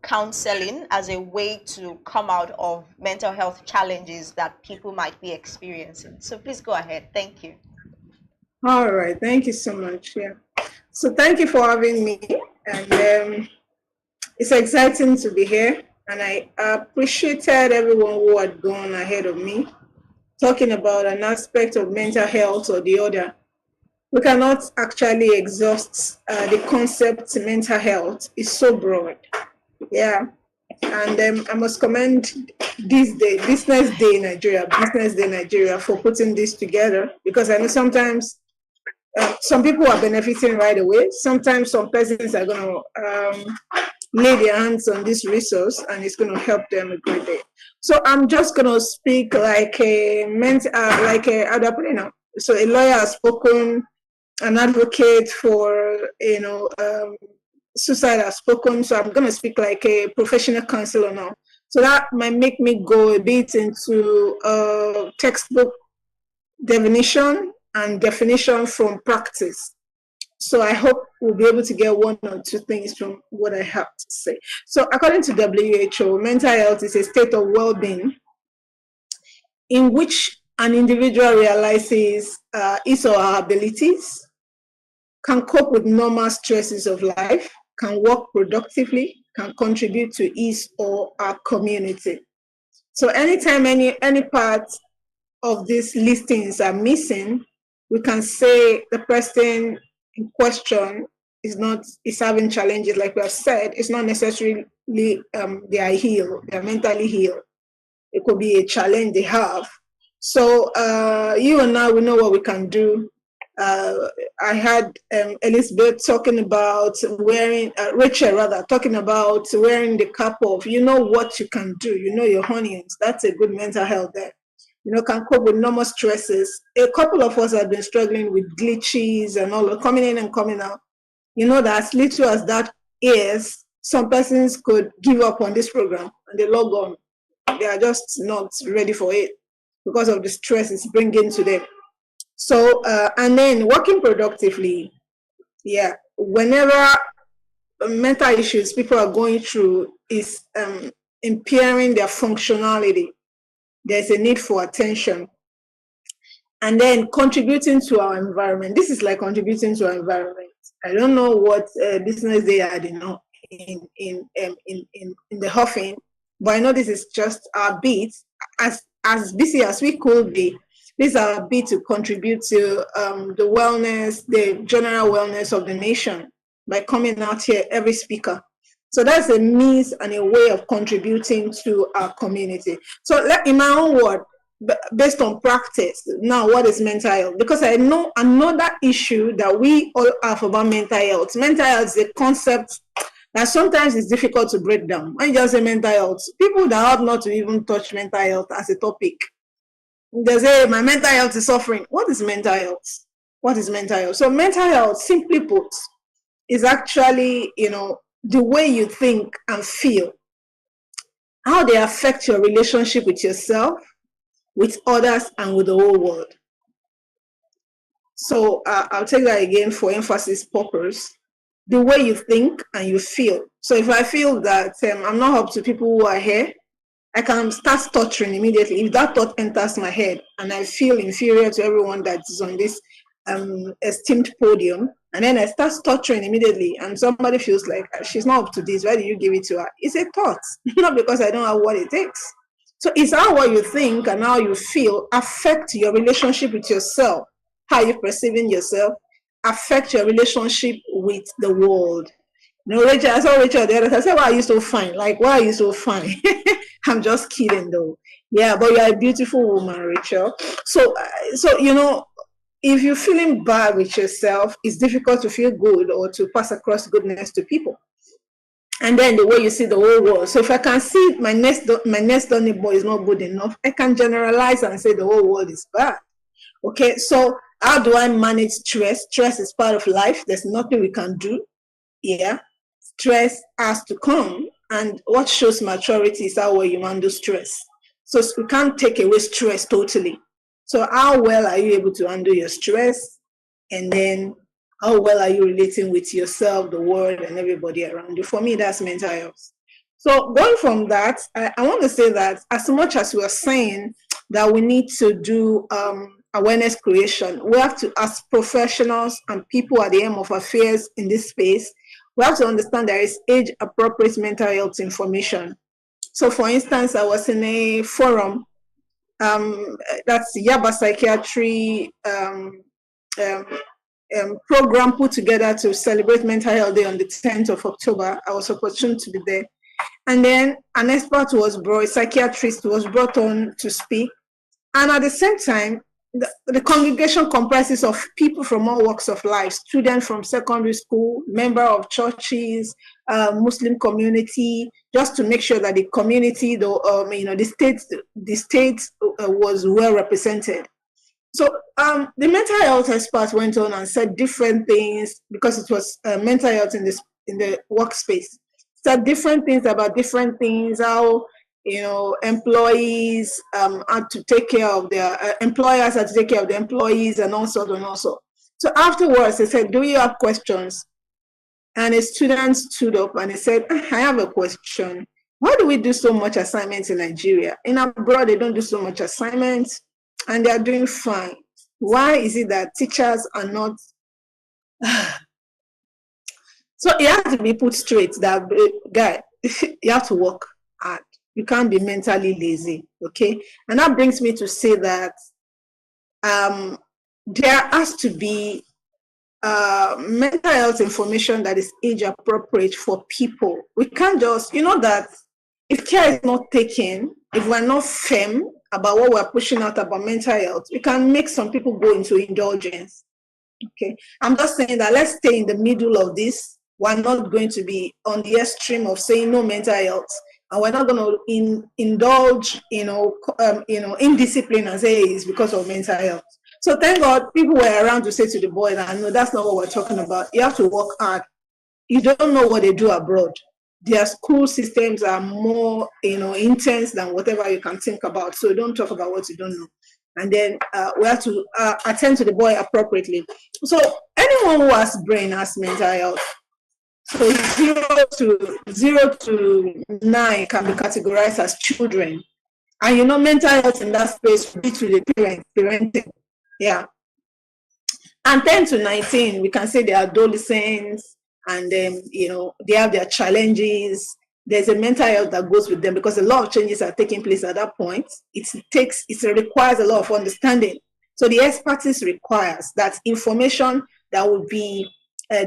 counseling as a way to come out of mental health challenges that people might be experiencing. So please go ahead. Thank you. All right. Thank you so much. Yeah. So thank you for having me. And it's exciting to be here. And I appreciated everyone who had gone ahead of me, talking about an aspect of mental health or the other. We cannot actually exhaust the concept mental health. It's so broad. Yeah. And I must commend BusinessDay Nigeria for putting this together, because I know sometimes some people are benefiting right away. Sometimes some persons are going to lay their hands on this resource and it's going to help them a great day. So I'm just going to speak like a so a lawyer has spoken, an advocate for suicide has spoken. So I'm going to speak like a professional counselor now. So that might make me go a bit into textbook definition and definition from practice. So I hope we'll be able to get one or two things from what I have to say. So according to WHO, mental health is a state of well-being in which an individual realizes his or her abilities, can cope with normal stresses of life, can work productively, can contribute to his or her community. So anytime any part of these listings are missing, we can say the person in question is having challenges. Like we have said, it's not necessarily they are healed, they are mentally healed. It could be a challenge they have. So you and I, we know what we can do. I had Elizabeth talking about Rachel rather, talking about wearing the cap off. You know what you can do. You know your onions. That's a good mental health there. You know, can cope with normal stresses. A couple of us have been struggling with glitches and all, coming in and coming out. You know that as little as that is, some persons could give up on this program and they log on. They are just not ready for it because of the stress it's bringing to them. So, and then working productively, yeah, whenever mental issues people are going through is impairing their functionality, there's a need for attention. And then contributing to our environment. This is like contributing to our environment. I don't know what business they had in the Huffing, but I know this is just our beat. As busy as we could be, This is our bid to contribute to the wellness, the general wellness of the nation by coming out here, every speaker. So that's a means and a way of contributing to our community. So in my own word, based on practice, now what is mental health? Because I know another issue that we all have about mental health. Mental health is a concept that sometimes it's difficult to break down. When you just say mental health, people that have not to even touch mental health as a topic, they say my mental health is suffering. What is mental health? What is mental health? So mental health, simply put, is actually, the way you think and feel, how they affect your relationship with yourself, with others, and with the whole world. So I'll take that again for emphasis purpose. The way you think and you feel. So if I feel that I'm not up to people who are here, I can start stuttering immediately. If that thought enters my head and I feel inferior to everyone that is on this esteemed podium, and then I start stuttering immediately, and somebody feels like she's not up to this, why do you give it to her? It's a thought, not because I don't have what it takes. So it's how what you think and how you feel affect your relationship with yourself, how you're perceiving yourself, affect your relationship with the world. Rachel, I saw Rachel the other time. I said, why are you so fine? Like, why are you so fine? I'm just kidding though. Yeah, but you're a beautiful woman, Rachel. So if you're feeling bad with yourself, it's difficult to feel good or to pass across goodness to people. And then the way you see the whole world. So if I can see my next door neighbor is not good enough, I can generalize and say the whole world is bad. Okay, so how do I manage stress? Stress is part of life. There's nothing we can do. Yeah, stress has to come. And what shows maturity is how well you handle stress. So we can't take away stress totally. So how well are you able to handle your stress? And then how well are you relating with yourself, the world, and everybody around you? For me, that's mental health. So going from that, I want to say that as much as we are saying that we need to do awareness creation, we have to, as professionals and people at the helm of affairs in this space, we have to understand there is age-appropriate mental health information. So for instance, I was in a forum, that's Yaba Psychiatry program put together to celebrate Mental Health Day on the 10th of October. I was opportune to be there. And then an expert was brought, a psychiatrist was brought on to speak. And at the same time, the congregation comprises of people from all walks of life, students from secondary school, member of churches, Muslim community, just to make sure that the community, the state was well represented. So the mental health expert went on and said different things, because it was mental health in the workspace. Said different things about different things, how employees had to take care of their employers had to take care of the employees, and also and also. So afterwards, they said, "Do you have questions?" And a student stood up and he said, "I have a question. Why do we do so much assignments in Nigeria? In abroad, they don't do so much assignments, and they are doing fine. Why is it that teachers are not?" So it has to be put straight that, guy, you have to work hard. You can't be mentally lazy, okay? And that brings me to say that there has to be mental health information that is age appropriate for people. We can't just, that if care is not taken, if we're not firm about what we're pushing out about mental health, we can make some people go into indulgence. Okay, I'm just saying that let's stay in the middle of this. We're not going to be on the extreme of saying no mental health, and we're not going to indulge, indiscipline and say it's because of mental health. So thank God people were around to say to the boy that, no, that's not what we're talking about. You have to work hard. You don't know what they do abroad. Their school systems are more, intense than whatever you can think about. So don't talk about what you don't know. And then we have to attend to the boy appropriately. So anyone who has brain has mental health. So 0 to 9 can be categorized as children. And mental health in that space will be to the parenting. Yeah. And 10 to 19, we can say they are adolescents, and then, they have their challenges, there's a mental health that goes with them, because a lot of changes are taking place at that point. It requires a lot of understanding. So the expertise requires that information that will be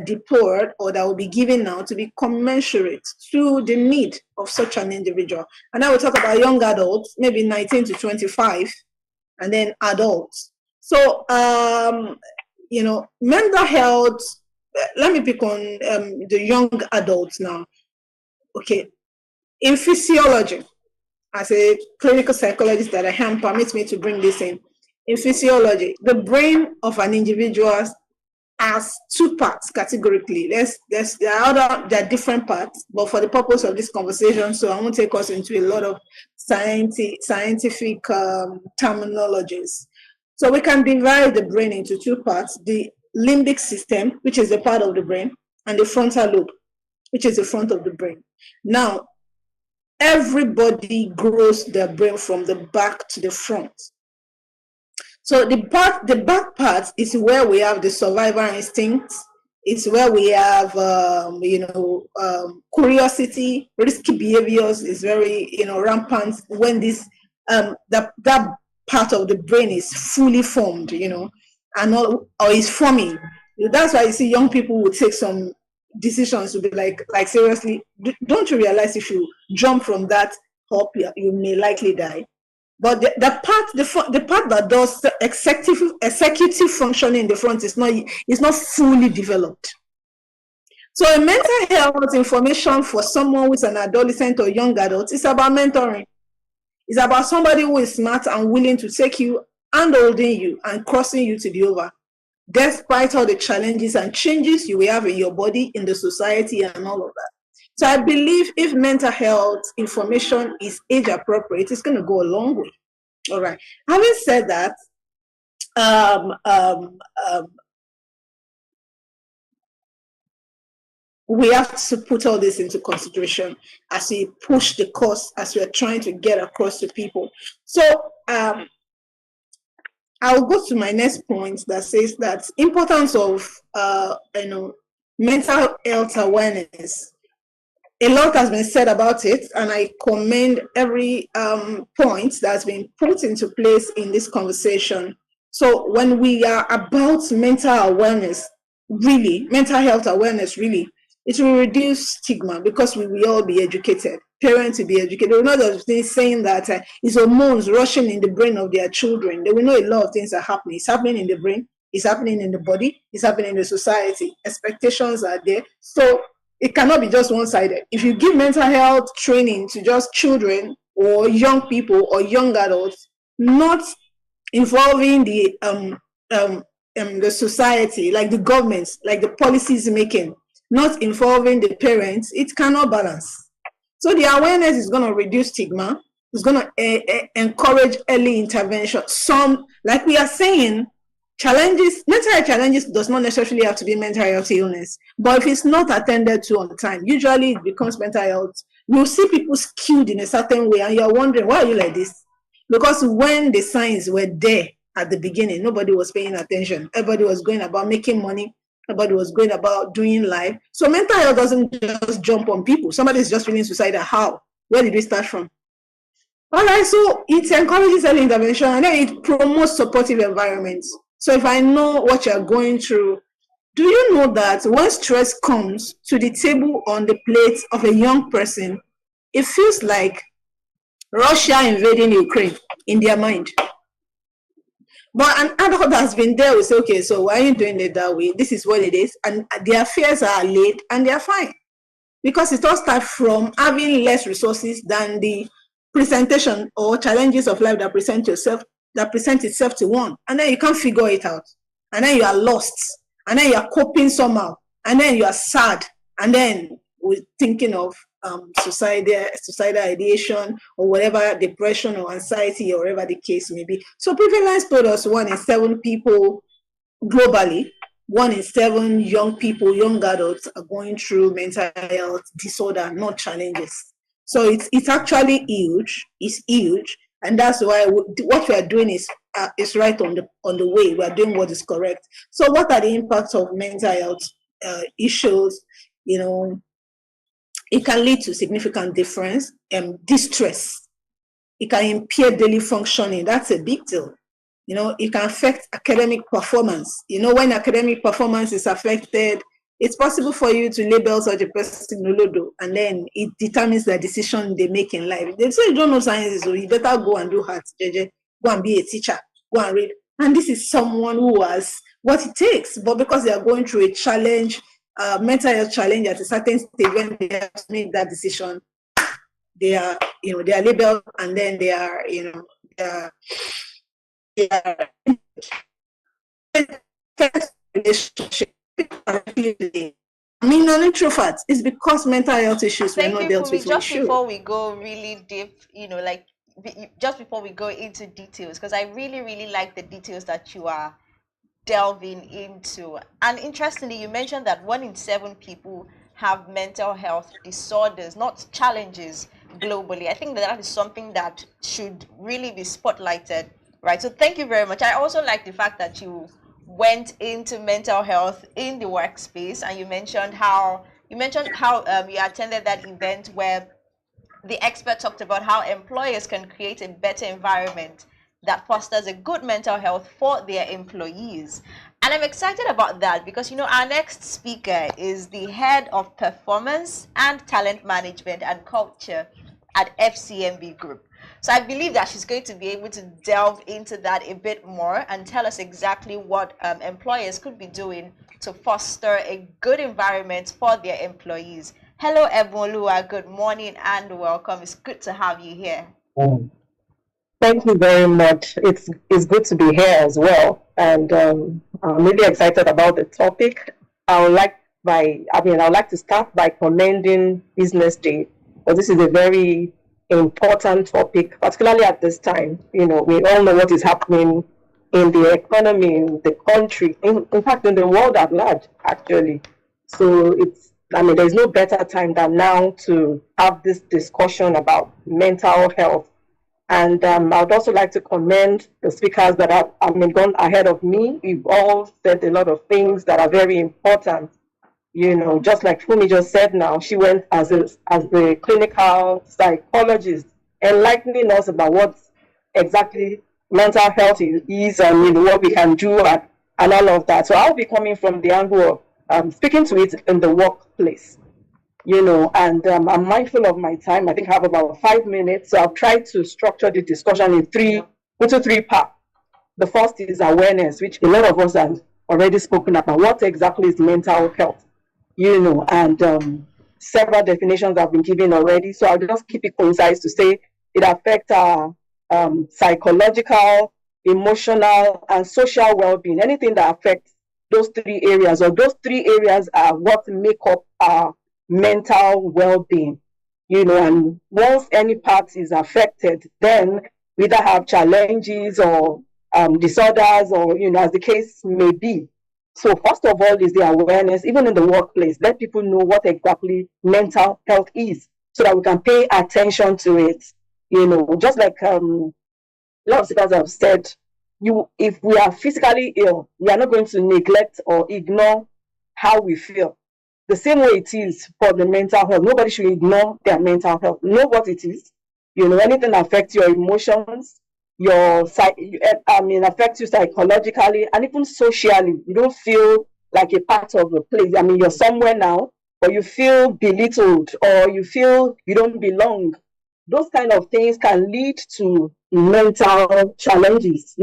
deployed or that will be given now to be commensurate to the need of such an individual. And I will talk about young adults, maybe 19 to 25, and then adults. So, mental health, let me pick on the young adults now. Okay, in physiology, as a clinical psychologist that I am, permits me to bring this in. In physiology, the brain of an individual has two parts categorically. There are different parts, but for the purpose of this conversation, so I won't take us into a lot of scientific terminologies. So we can divide the brain into two parts: the limbic system, which is the part of the brain, and the frontal lobe, which is the front of the brain. Now, everybody grows their brain from the back to the front. So the back part is where we have the survival instinct. It's where we have, curiosity. Risky behaviors is very, rampant when this that part of the brain is fully formed, or is forming. That's why you see young people would take some decisions to be like seriously, don't you realize if you jump from that hop, you may likely die? But the part that does executive function in the front is not fully developed. So a mental health information for someone who is an adolescent or young adult is about mentoring. It's about somebody who is smart and willing to take you and holding you and crossing you to the over, despite all the challenges and changes you will have in your body, in the society, and all of that. So I believe if mental health information is age appropriate, it's going to go a long way. All right. Having said that, we have to put all this into consideration as we push the cause, as we are trying to get across to people. So I'll go to my next point that says that importance of mental health awareness. A lot has been said about it, and I commend every point that's been put into place in this conversation. So when we are about mental awareness, really, mental health awareness, really, it will reduce stigma because we will all be educated. Parents will be educated. They will not just be saying that it's hormones rushing in the brain of their children. They will know a lot of things are happening. It's happening in the brain, it's happening in the body, it's happening in the society. Expectations are there. So it cannot be just one-sided. If you give mental health training to just children or young people or young adults, not involving the society, like the governments, like the policies making, not involving the parents, it cannot balance. So the awareness is going to reduce stigma. It's going to encourage early intervention. Some, like we are saying, mental health challenges does not necessarily have to be mental health illness, but if it's not attended to on time, usually it becomes mental health. You'll see people skewed in a certain way and you're wondering, why are you like this? Because when the signs were there at the beginning, nobody was paying attention. Everybody was going about making money. Everybody was going about doing life. So mental health doesn't just jump on people. Somebody is just feeling suicidal. How? Where did we start from? All right, so it encourages early intervention and then it promotes supportive environments. So if I know what you're going through, do you know that when stress comes to the table on the plate of a young person, it feels like Russia invading Ukraine in their mind. But an adult has been there, we say, okay, so why are you doing it that way? This is what it is. And their fears are laid and they're fine. Because it all starts from having less resources than the presentation or challenges of life that present itself to one. And then you can't figure it out. And then you are lost. And then you are coping somehow. And then you are sad. And then we're thinking of suicidal ideation or whatever, depression or anxiety or whatever the case may be. So prevalence told us 1 in 7 people globally, 1 in 7 young people, young adults are going through mental health disorder, not challenges. So it's actually huge. It's huge, and that's why what we are doing is right on the way. We are doing what is correct. So what are the impacts of mental health issues? it can lead to significant difference and distress. It can impair daily functioning. That's a big deal. It can affect academic performance. When academic performance is affected, it's possible for you to label such a person Nolodo, and then it determines the decision they make in life. They say you don't know sciences, so you better go and do hard, JJ, go and be a teacher, go and read. And this is someone who has what it takes, but because they are going through a challenge, mental health challenge at a certain stage when they have to make that decision, they are labeled, and then they are relationship. I mean, non introvert is because mental health issues were not dealt with. Just before we go really deep, just before we go into details, because I really, really like the details that you are delving into. And interestingly, you mentioned that 1 in 7 people have mental health disorders, not challenges, globally. I think that is something that should really be spotlighted, right? So thank you very much. I also like the fact that you went into mental health in the workspace, and you mentioned how you attended that event where the expert talked about how employers can create a better environment that fosters a good mental health for their employees. And I'm excited about that because, our next speaker is the head of performance and talent management and culture at FCMB Group. So I believe that she's going to be able to delve into that a bit more and tell us exactly what employers could be doing to foster a good environment for their employees. Hello, Ebonlua. Good morning and welcome. It's good to have you here. Thank you very much. It's good to be here as well, and I'm really excited about the topic. I'd like to start by commending BusinessDay, because this is a very important topic, particularly at this time. We all know what is happening in the economy, in the country, in fact, in the world at large, actually. So there's no better time than now to have this discussion about mental health. And I would also like to commend the speakers that have gone ahead of me. You've all said a lot of things that are very important. Just like Fumi just said now, she went as the clinical psychologist, enlightening us about what exactly mental health is and what we can do and all of that. So I'll be coming from the angle of speaking to it in the workplace. And I'm mindful of my time. I think I have about 5 minutes. So I've tried to structure the discussion into three parts. The first is awareness, which a lot of us have already spoken about. What exactly is mental health? And several definitions have been given already. So I'll just keep it concise to say it affects our psychological, emotional, and social well-being. Anything that affects those 3 areas, or those 3 areas are what make up our mental well-being, and once any part is affected, then we either have challenges or disorders, or as the case may be. So first of all is the awareness, even in the workplace. Let people know what exactly mental health is, so that we can pay attention to it. Just like a lot of speakers have said, if we are physically ill, we are not going to neglect or ignore how we feel. The same way it is for the mental health. Nobody should ignore their mental health. Know what it is. Anything that affects your emotions, affects you psychologically and even socially. You don't feel like a part of the place. You're somewhere now, but you feel belittled, or you feel you don't belong. Those kind of things can lead to mental health challenges.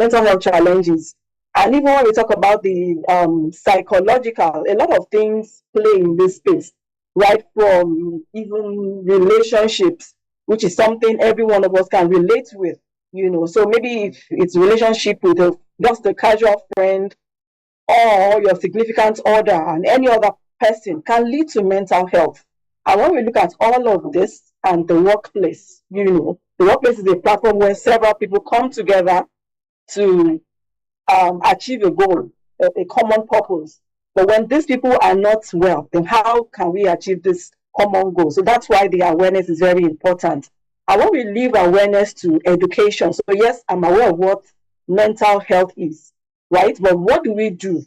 And even when we talk about the psychological, a lot of things play in this space, right from even relationships, which is something every one of us can relate with, So maybe if it's relationship with just a casual friend or your significant other and any other person can lead to mental health. And when we look at all of this and the workplace, the workplace is a platform where several people come together to achieve a goal, a common purpose. But when these people are not well, then how can we achieve this common goal? So that's why the awareness is very important. And when we leave awareness to education, so yes, I'm aware of what mental health is, right? But what do we do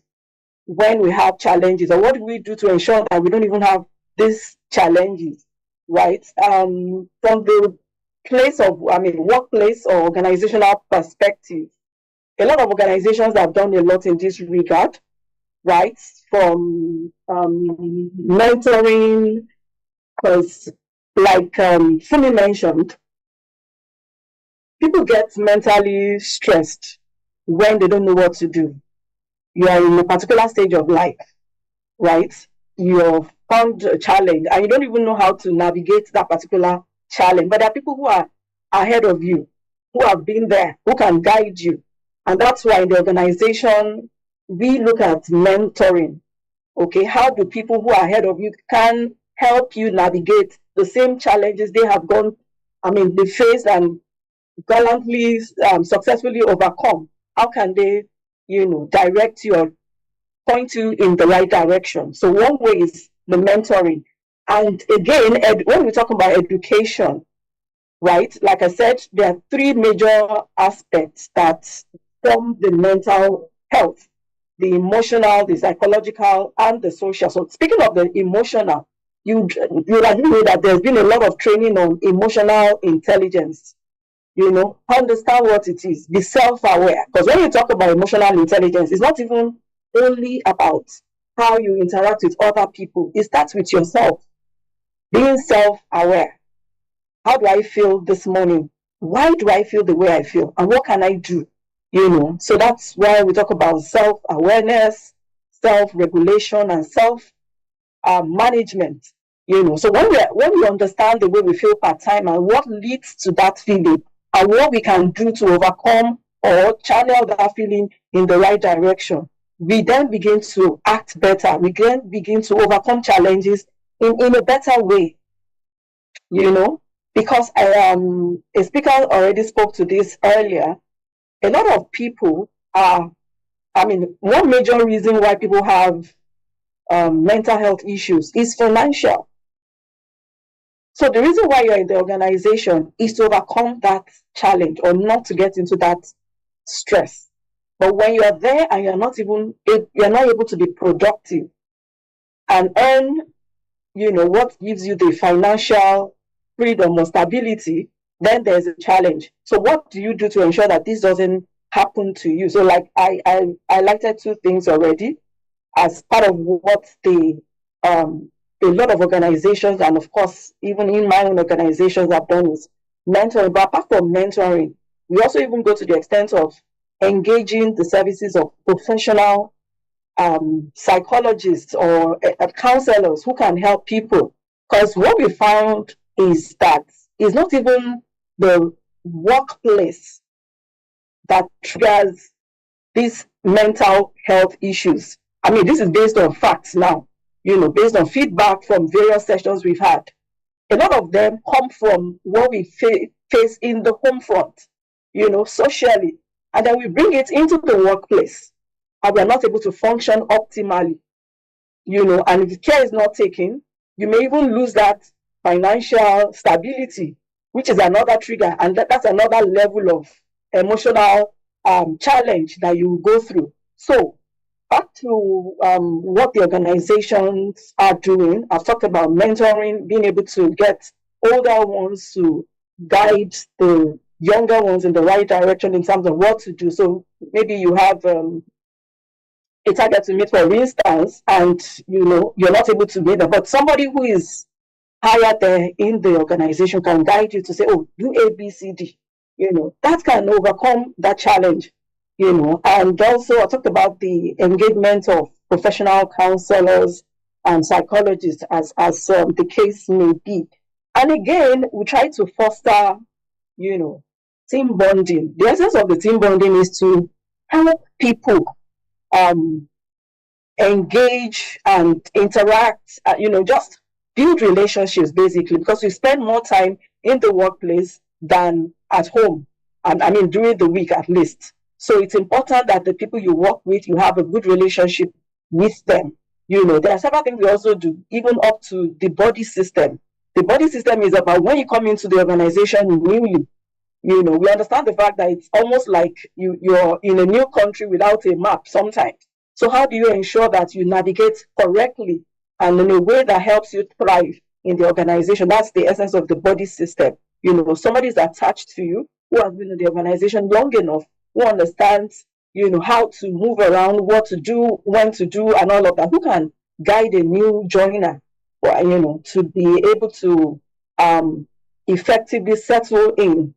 when we have challenges, or what do we do to ensure that we don't even have these challenges? right? From the place of, workplace or organizational perspective, a lot of organizations have done a lot in this regard, right? From mentoring, because like Fumi mentioned, people get mentally stressed when they don't know what to do. You are in a particular stage of life, right? You've found a challenge and you don't even know how to navigate that particular challenge. But there are people who are ahead of you, who have been there, who can guide you. And that's why in the organization, we look at mentoring. Okay, how do people who are ahead of you can help you navigate the same challenges they have they faced and gallantly, successfully overcome? How can they, direct you or point you in the right direction? So one way is the mentoring. And again, when we talk about education, right, like I said, there are three major aspects that form the mental health: the emotional, the psychological, and the social. So speaking of the emotional, you agree that there's been a lot of training on emotional intelligence. Understand what it is, be self-aware. Because when you talk about emotional intelligence, it's not even only about how you interact with other people. It starts with yourself, being self-aware. How do I feel this morning? Why do I feel the way I feel? And what can I do? So that's why we talk about self-awareness, self-regulation, and self-management. So when we understand the way we feel part time and what leads to that feeling and what we can do to overcome or channel that feeling in the right direction, we then begin to act better. We then begin to overcome challenges in a better way. Because a speaker already spoke to this earlier. A lot of people are, one major reason why people have mental health issues is financial. So the reason why you're in the organization is to overcome that challenge or not to get into that stress. But when you're there and you're not able to be productive and earn, what gives you the financial freedom or stability, then there's a challenge. So what do you do to ensure that this doesn't happen to you? So like I highlighted two things already as part of what a lot of organizations, and of course even in my own organizations, have done is mentoring. But apart from mentoring, we also even go to the extent of engaging the services of professional psychologists or counselors who can help people. Because what we found is that it's not even the workplace that triggers these mental health issues. This is based on facts now, based on feedback from various sessions we've had. A lot of them come from what we face in the home front, socially. And then we bring it into the workplace and we're not able to function optimally, and if care is not taken, you may even lose that financial stability, which is another trigger, and that's another level of emotional challenge that you go through. So back to what the organizations are doing. I've talked about mentoring, being able to get older ones to guide the younger ones in the right direction in terms of what to do. So maybe you have a target to meet, for instance, and you're not able to meet them, but somebody who is higher there in the organization can guide you to say, oh, do A, B, C, D. That can overcome that challenge. And also I talked about the engagement of professional counselors and psychologists as the case may be. And again, we try to foster, team bonding. The essence of the team bonding is to help people engage and interact, just build relationships basically, because we spend more time in the workplace than at home, and during the week at least. So it's important that the people you work with, you have a good relationship with them. There are several things we also do, even up to the body system. The body system is about when you come into the organization newly, we understand the fact that it's almost like you're in a new country without a map sometimes. So how do you ensure that you navigate correctly and in a way that helps you thrive in the organization. That's the essence of the body system. Somebody is attached to you who has been in the organization long enough, who understands, how to move around, what to do, when to do, and all of that, who can guide a new joiner, to be able to effectively settle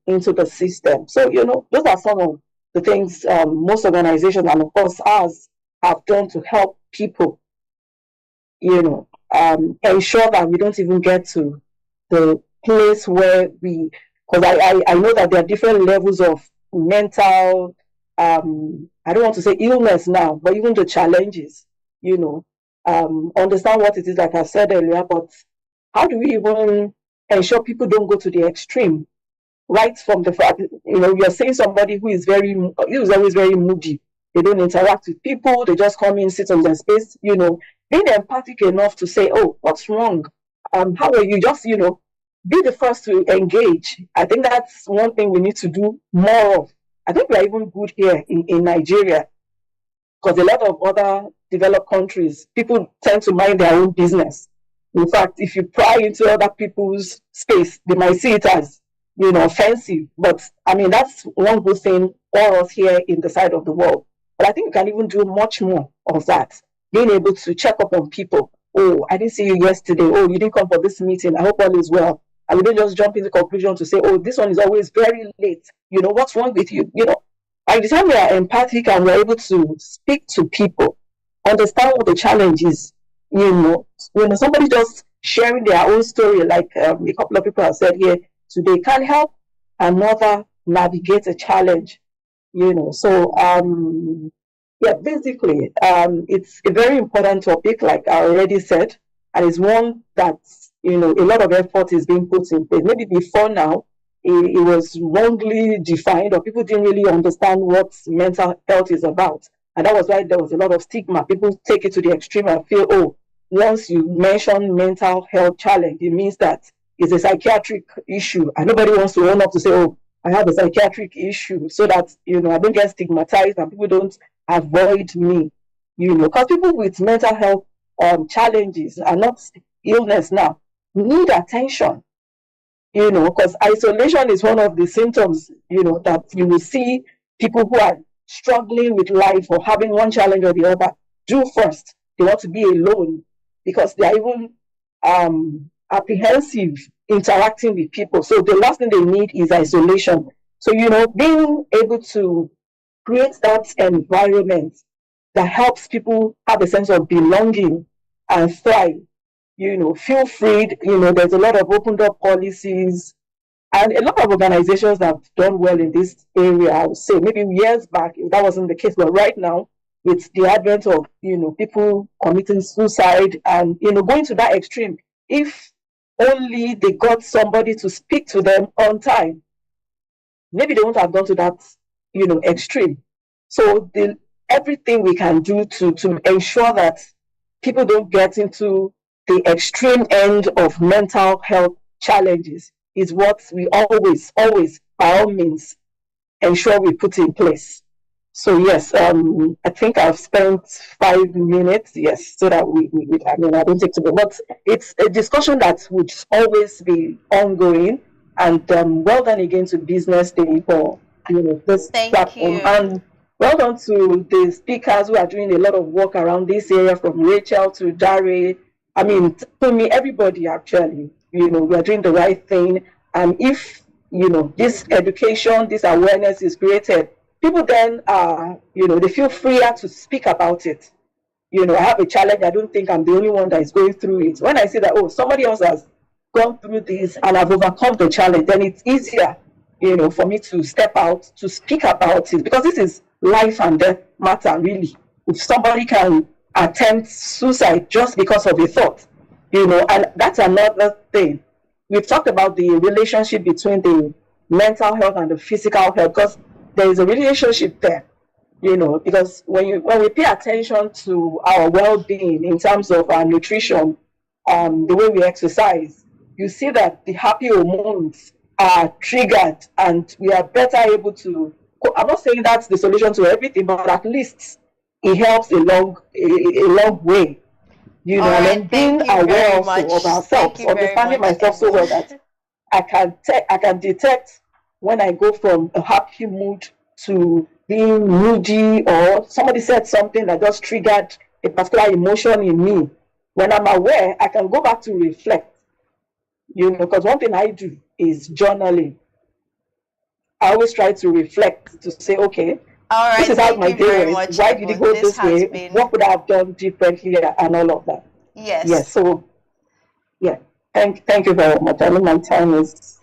into the system. So, those are some of the things most organizations, and of course ours, have done to help people, ensure that we don't even get to the place where because I know that there are different levels of mental, I don't want to say illness now, but even the challenges, understand what it is, like I said earlier, but how do we even ensure people don't go to the extreme? Right from the fact, you're saying somebody who is always very moody. They don't interact with people. They just come in, sit on their space. Being empathic enough to say, "Oh, what's wrong? How are you?" Just be the first to engage. I think that's one thing we need to do more of. I think we're even good here in Nigeria, because a lot of other developed countries, people tend to mind their own business. In fact, if you pry into other people's space, they might see it as offensive. But I mean, that's one good thing for us here in the side of the world. But I think we can even do much more of that. Being able to check up on people. "Oh, I didn't see you yesterday. Oh, you didn't come for this meeting. I hope all is well." And we don't just jump into conclusion to say, "Oh, this one is always very late. What's wrong with you?" By the time we are empathic and we're able to speak to people, understand what the challenge is, somebody just sharing their own story, like a couple of people have said here today, can help another navigate a challenge. So yeah, basically, it's a very important topic, like I already said, and it's one that a lot of effort is being put in place. Maybe before now, it was wrongly defined, or people didn't really understand what mental health is about, and that was why there was a lot of stigma. People take it to the extreme and feel, "Oh, once you mention mental health challenge, it means that it's a psychiatric issue," and nobody wants to own up to say, "Oh, I have a psychiatric issue," so that I don't get stigmatized and people don't avoid me. Because people with mental health challenges are not illness now, need attention. Because isolation is one of the symptoms, that you will see people who are struggling with life or having one challenge or the other do first. They want to be alone because they are even apprehensive interacting with people. So the last thing they need is isolation. So, being able to create that environment that helps people have a sense of belonging and thrive, feel free. There's a lot of opened up policies and a lot of organizations that have done well in this area. I would say maybe years back, that wasn't the case, but right now, with the advent of, people committing suicide and, going to that extreme, if only they got somebody to speak to them on time, maybe they won't have gone to that, extreme. So everything we can do to ensure that people don't get into the extreme end of mental health challenges is what we always, by all means, ensure we put in place. So yes, I think I've spent 5 minutes, yes, so that I don't take too much, but it's a discussion that would always be ongoing. And well done again to BusinessDay for this platform. You. And well done to the speakers who are doing a lot of work around this area, from Rachel to Dare. I mean, to me, everybody actually, we are doing the right thing. And if, this education, this awareness is created, people then, they feel freer to speak about it. I have a challenge. I don't think I'm the only one that is going through it. When I see that, oh, somebody else has gone through this and I've overcome the challenge, then it's easier, for me to step out, to speak about it, because this is life and death matter, really. If somebody can attempt suicide just because of a thought, and that's another thing. We've talked about the relationship between the mental health and the physical health, because there is a relationship there, because when we pay attention to our well-being in terms of our nutrition, the way we exercise, you see that the happy hormones are triggered and we are better able to, I'm not saying that's the solution to everything, but at least it helps a long way. you All know, and right. then being Thank you aware very also much. of Thank ourselves, you very understanding much, myself so well Ebon. that I can detect when I go from a happy mood to being moody, or somebody said something that just triggered a particular emotion in me. When I'm aware, I can go back to reflect, you know, because one thing I do is journaling. I always try to reflect to say, okay, All this right. is how Thank my you day very went. much, Why did it Ebon. go This this has way? been, What could I have done differently and all of that? Yes. yes. So yeah, thank you very much. I know my time is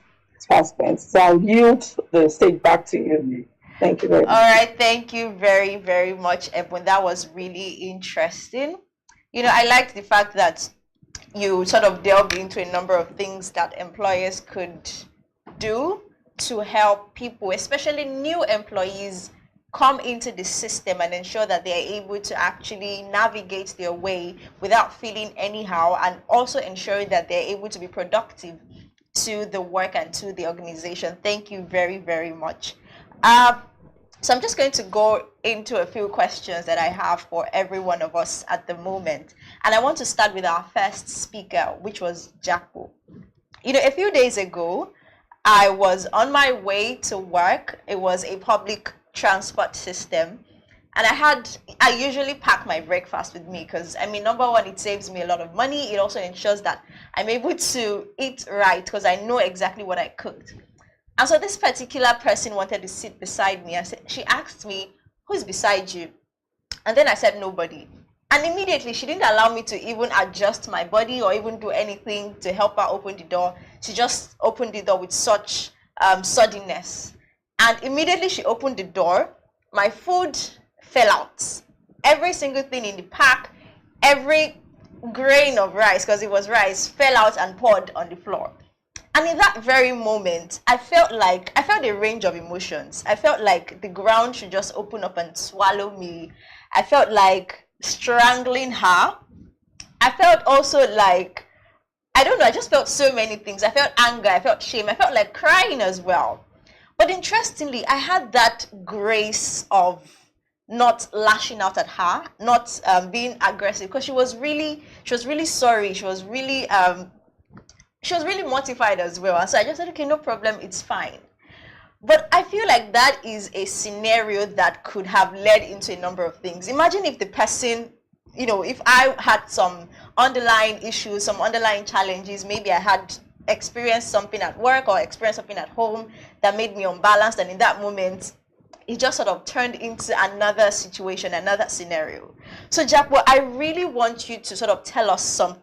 fast spent. So I'll yield the stage back to you. Thank you very All much. right. Thank you very, very much, Ebon. That was really interesting. I liked the fact that you sort of delved into a number of things that employers could do to help people, especially new employees, come into the system and ensure that they are able to actually navigate their way without feeling anyhow, and also ensuring that they're able to be productive to the work and to the organization. Thank you very, very much. So I'm just going to go into a few questions that I have for every one of us at the moment. And I want to start with our first speaker, which was Jaco. A few days ago, I was on my way to work. It was a public transport system. And I usually pack my breakfast with me because, number one, it saves me a lot of money. It also ensures that I'm able to eat right because I know exactly what I cooked. And so this particular person wanted to sit beside me. She asked me, "Who's beside you?" And then I said, "Nobody." And immediately she didn't allow me to even adjust my body or even do anything to help her open the door. She just opened the door with such suddenness. And immediately she opened the door, my food fell out. Every single thing in the pack, every grain of rice, because it was rice, fell out and poured on the floor. And in that very moment, I felt a range of emotions. I felt like the ground should just open up and swallow me. I felt like strangling her. I felt also like, I don't know, I just felt so many things. I felt anger, I felt shame, I felt like crying as well. But interestingly, I had that grace of not lashing out at her, not being aggressive, because she was really sorry. She was really mortified as well. And so I just said, okay, no problem, it's fine. But I feel like that is a scenario that could have led into a number of things. Imagine if the person, if I had some underlying issues, some underlying challenges, maybe I had experienced something at work or experienced something at home that made me unbalanced, and in that moment, it just sort of turned into another situation, another scenario. So Japo, I really want you to sort of tell us some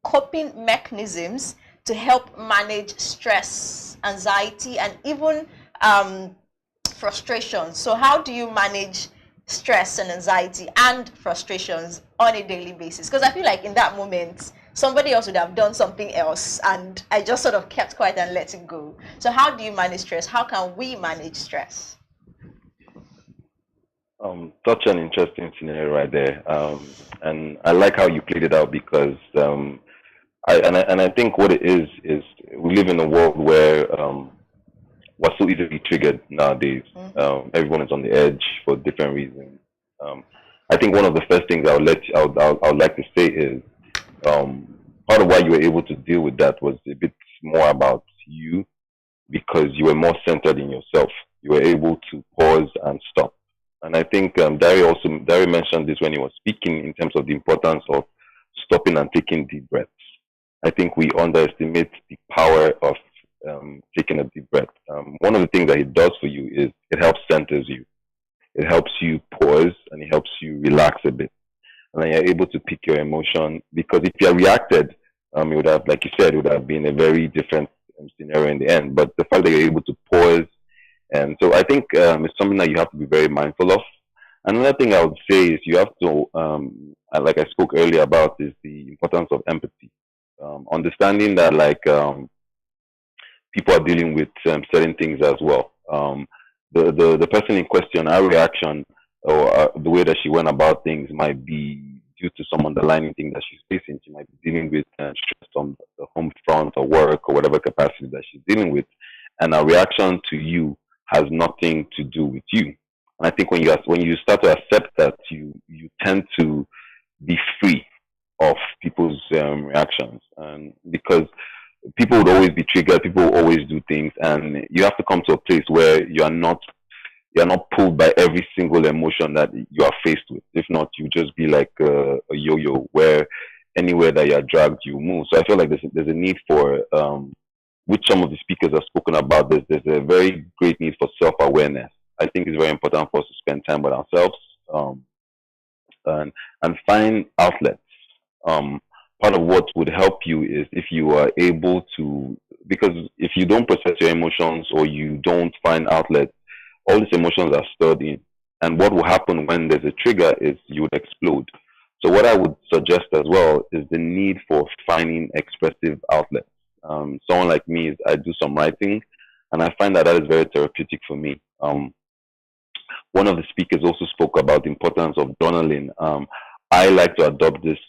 coping mechanisms to help manage stress, anxiety, and even frustration. So how do you manage stress and anxiety and frustrations on a daily basis? Because I feel like in that moment, somebody else would have done something else and I just sort of kept quiet and let it go. So how do you manage stress? How can we manage stress? Such an interesting scenario right there. And I like how you played it out because I think what it is we live in a world where we're so easily triggered nowadays. Everyone is on the edge for different reasons. I think one of the first things I would like to say is part of why you were able to deal with that was a bit more about you because you were more centered in yourself. You were able to pause and stop. And I think Dari mentioned this when he was speaking in terms of the importance of stopping and taking deep breaths. I think we underestimate the power of taking a deep breath. One of the things that it does for you is it helps centers you. It helps you pause and it helps you relax a bit. And then you're able to pick your emotion because if you had reacted, it would have, like you said, it would have been a very different scenario in the end. But the fact that you're able to pause, and so I think it's something that you have to be very mindful of. Another thing I would say is you have to, like I spoke earlier about, is the importance of empathy. Understanding that people are dealing with certain things as well. The person in question, our reaction or the way that she went about things might be due to some underlying thing that she's facing. She might be dealing with stress on the home front or work or whatever capacity that she's dealing with, and our reaction to you has nothing to do with you. And I think when you start to accept that, you tend to be free of people's reactions, and because people would always be triggered, people will always do things, and you have to come to a place where you're not pulled by every single emotion that you are faced with. If not, you just be like a yo-yo, where anywhere that you're dragged, you move. So I feel like there's a need for, which some of the speakers have spoken about this, there's a very great need for self-awareness. I think it's very important for us to spend time with ourselves, and find outlets. Part of what would help you is if you are able to, because if you don't process your emotions or you don't find outlets, all these emotions are stored in. And what will happen when there's a trigger is you would explode. So what I would suggest as well is the need for finding expressive outlets. Someone like me, I do some writing, and I find that is very therapeutic for me. One of the speakers also spoke about the importance of journaling. I like to adopt this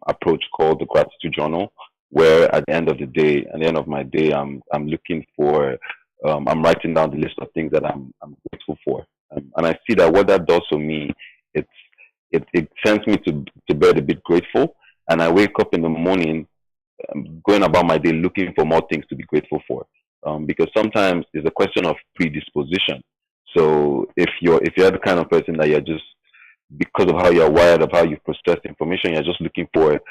approach called the gratitude journal, where at the end of the day, at the end of my day, I'm looking for, I'm writing down the list of things that I'm grateful for, and I see that what that does for me, it sends me to bed a bit grateful, and I wake up in the morning, going about my day looking for more things to be grateful for, because sometimes it's a question of predisposition. So if you're the kind of person that you're just, because of how you're wired, of how you process information, you're just looking for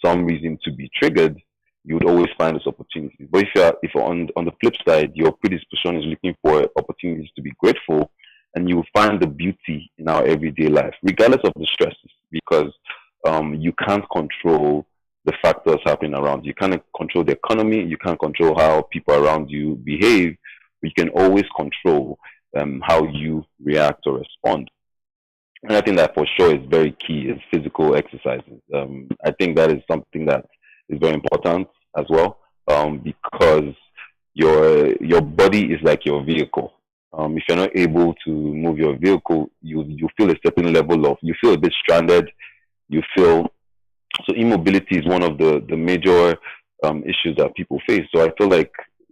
some reason to be triggered, you would always find those opportunities. But if you're on the flip side, your predisposition is looking for opportunities to be grateful, and you will find the beauty in our everyday life, regardless of the stresses, because you can't control the factors happening around you. You can't control the economy, you can't control how people around you behave, but you can always control how you react or respond. And I think that for sure is very key is physical exercises. I think that is something that is very important as well, because your body is like your vehicle. If you're not able to move your vehicle, you feel a certain level of, you feel a bit stranded. So immobility is one of the major issues that people face. So I feel like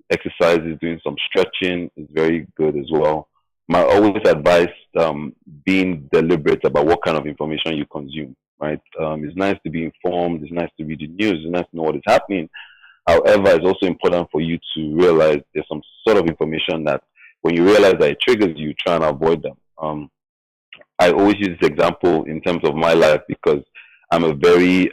exercises, doing some stretching is very good as well. My always advice, being deliberate about what kind of information you consume, right? It's nice to be informed, it's nice to read the news, it's nice to know what is happening. However, it's also important for you to realize there's some sort of information that when you realize that it triggers you, try and avoid them. I always use this example in terms of my life because I'm a very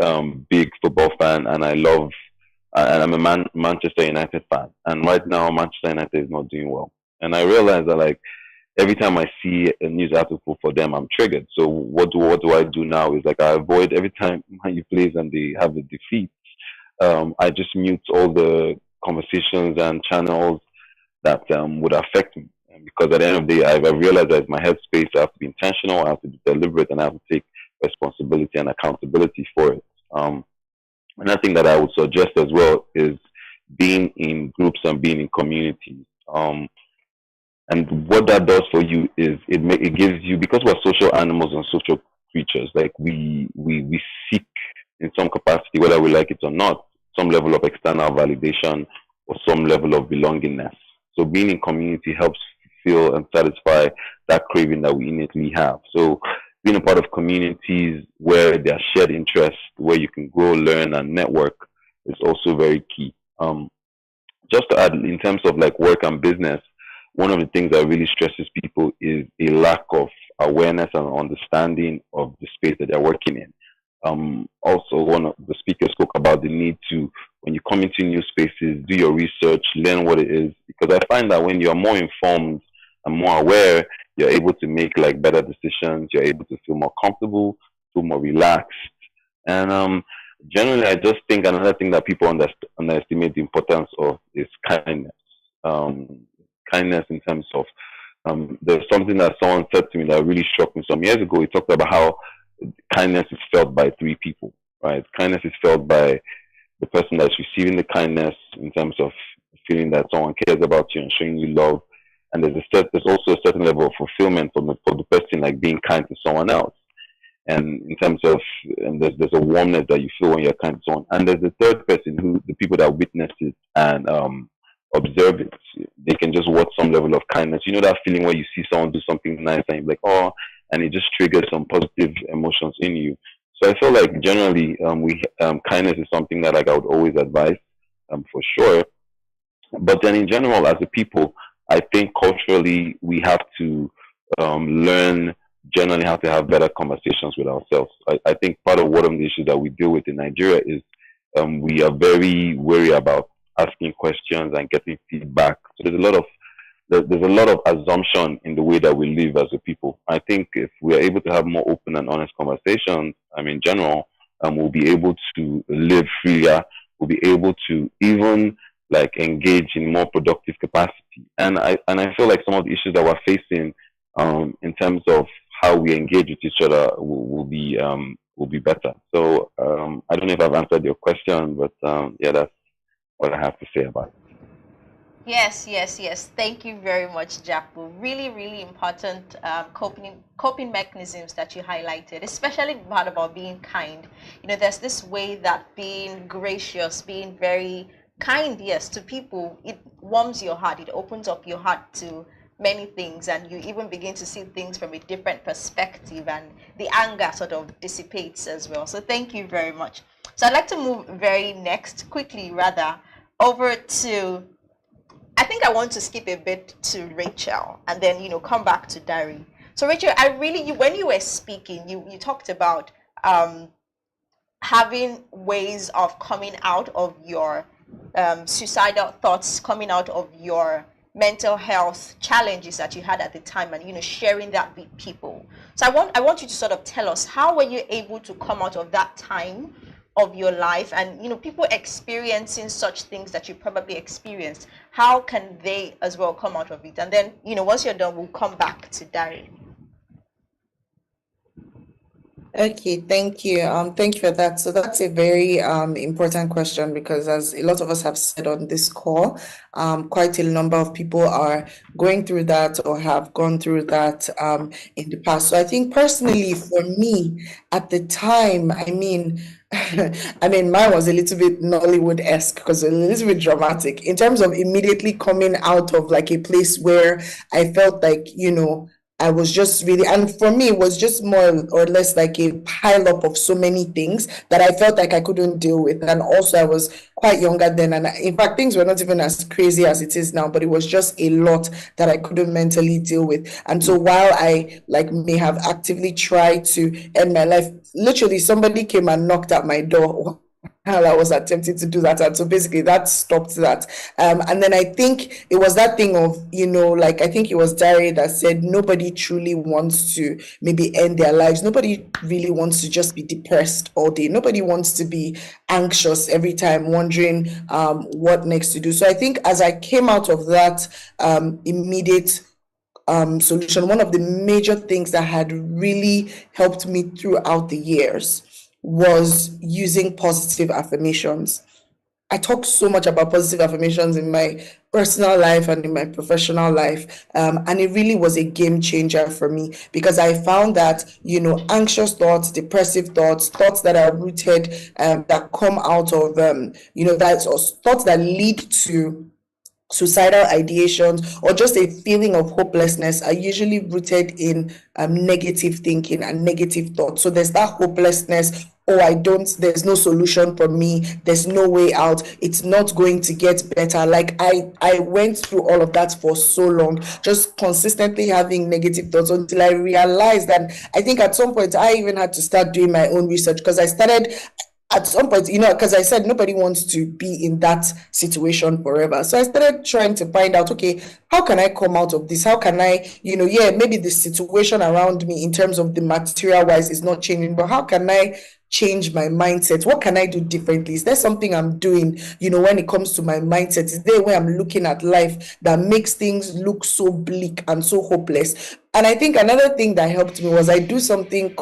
big football fan, and I'm a Manchester United fan. And right now, Manchester United is not doing well. And I realize that, like, every time I see a news article for them, I'm triggered. So what do I do now is, like, I avoid every time he plays and they have a defeat. I just mute all the conversations and channels that would affect me. Because at the end of the day, I've realized that it's my headspace. I have to be intentional, I have to be deliberate, and I have to take responsibility and accountability for it. Another thing that I would suggest as well is being in groups and being in communities. And what that does for you is it gives you, because we're social animals and social creatures, like we seek in some capacity, whether we like it or not, some level of external validation or some level of belongingness. So being in community helps feel and satisfy that craving that we innately have. So being a part of communities where there are shared interests, where you can grow, learn, and network is also very key. Just to add, in terms of like work and business, one of the things that really stresses people is a lack of awareness and understanding of the space that they're working in. Also, one of the speakers spoke about the need to, when you come into new spaces, do your research, learn what it is, because I find that when you're more informed and more aware, you're able to make like better decisions, you're able to feel more comfortable, feel more relaxed. And generally, I just think another thing that people underestimate the importance of is kindness. Kindness in terms of, there's something that someone said to me that really shocked me some years ago. He talked about how kindness is felt by three people, right? Kindness is felt by the person that's receiving the kindness, in terms of feeling that someone cares about you and showing you love. And there's also a certain level of fulfillment for the person, like being kind to someone else. And in terms of, and there's a warmness that you feel when you're kind to someone. And there's the third person, the people that witness it and observe it. They can just watch some level of kindness. You know that feeling where you see someone do something nice and you're like, oh, and it just triggers some positive emotions in you. So I feel like generally, kindness is something that like I would always advise, for sure. But then in general, as a people, I think culturally we have to learn generally how to have better conversations with ourselves. I think part of one of the issues that we deal with in Nigeria is we are very wary about asking questions and getting feedback. So there's a lot of assumption in the way that we live as a people. I think if we are able to have more open and honest conversations, in general, we'll be able to live freer. We'll be able to even like engage in more productive capacity. And I feel like some of the issues that we're facing in terms of how we engage with each other will be better. So I don't know if I've answered your question, but yeah, that's what I have to say about it. Yes, yes, yes. Thank you very much, Japu. Really, really important coping mechanisms that you highlighted, especially the part about being kind. There's this way that being gracious, being very kind, yes, to people, it warms your heart. It opens up your heart to many things, and you even begin to see things from a different perspective, and the anger sort of dissipates as well. So thank you very much. So I'd like to move quickly over to, I think I want to skip a bit to Rachel and then, come back to Dari. So Rachel, when you were speaking, you talked about having ways of coming out of your suicidal thoughts, coming out of your mental health challenges that you had at the time, and sharing that with people. So I want you to sort of tell us, how were you able to come out of that time of your life, and people experiencing such things that you probably experienced, how can they as well come out of it? And then once you're done, we'll come back to Dari. Okay, thank you. Thank you for that. So that's a very important question, because as a lot of us have said on this call, quite a number of people are going through that or have gone through that in the past. So I think personally for me at the time, mine was a little bit Nollywood-esque, because a little bit dramatic in terms of immediately coming out of like a place where I felt like, I was just really, and for me, it was just more or less like a pile up of so many things that I felt like I couldn't deal with. And also, I was quite younger then. And in fact, things were not even as crazy as it is now, but it was just a lot that I couldn't mentally deal with. And so while I may have actively tried to end my life, literally somebody came and knocked at my door while I was attempting to do that. And so basically that stopped that. And then I think it was that thing of, I think it was Dari that said nobody truly wants to maybe end their lives. Nobody really wants to just be depressed all day. Nobody wants to be anxious every time, wondering what next to do. So I think as I came out of that immediate solution, one of the major things that had really helped me throughout the years was using positive affirmations. I talk so much about positive affirmations in my personal life and in my professional life. And it really was a game changer for me, because I found that, anxious thoughts, depressive thoughts that are rooted, that come out of, that's thoughts that lead to suicidal ideations or just a feeling of hopelessness are usually rooted in negative thinking and negative thoughts. So there's that hopelessness. There's no solution for me. There's no way out. It's not going to get better. Like I went through all of that for so long, just consistently having negative thoughts, until I realized that I think at some point I even had to start doing my own research, because I started at some point, because I said nobody wants to be in that situation forever. So I started trying to find out, okay, how can I come out of this? How can I, maybe the situation around me in terms of the material wise is not changing, but how can I change my mindset? What can I do differently? Is there something I'm doing, when it comes to my mindset? Is there a way I'm looking at life that makes things look so bleak and so hopeless? And I think another thing that helped me was I do something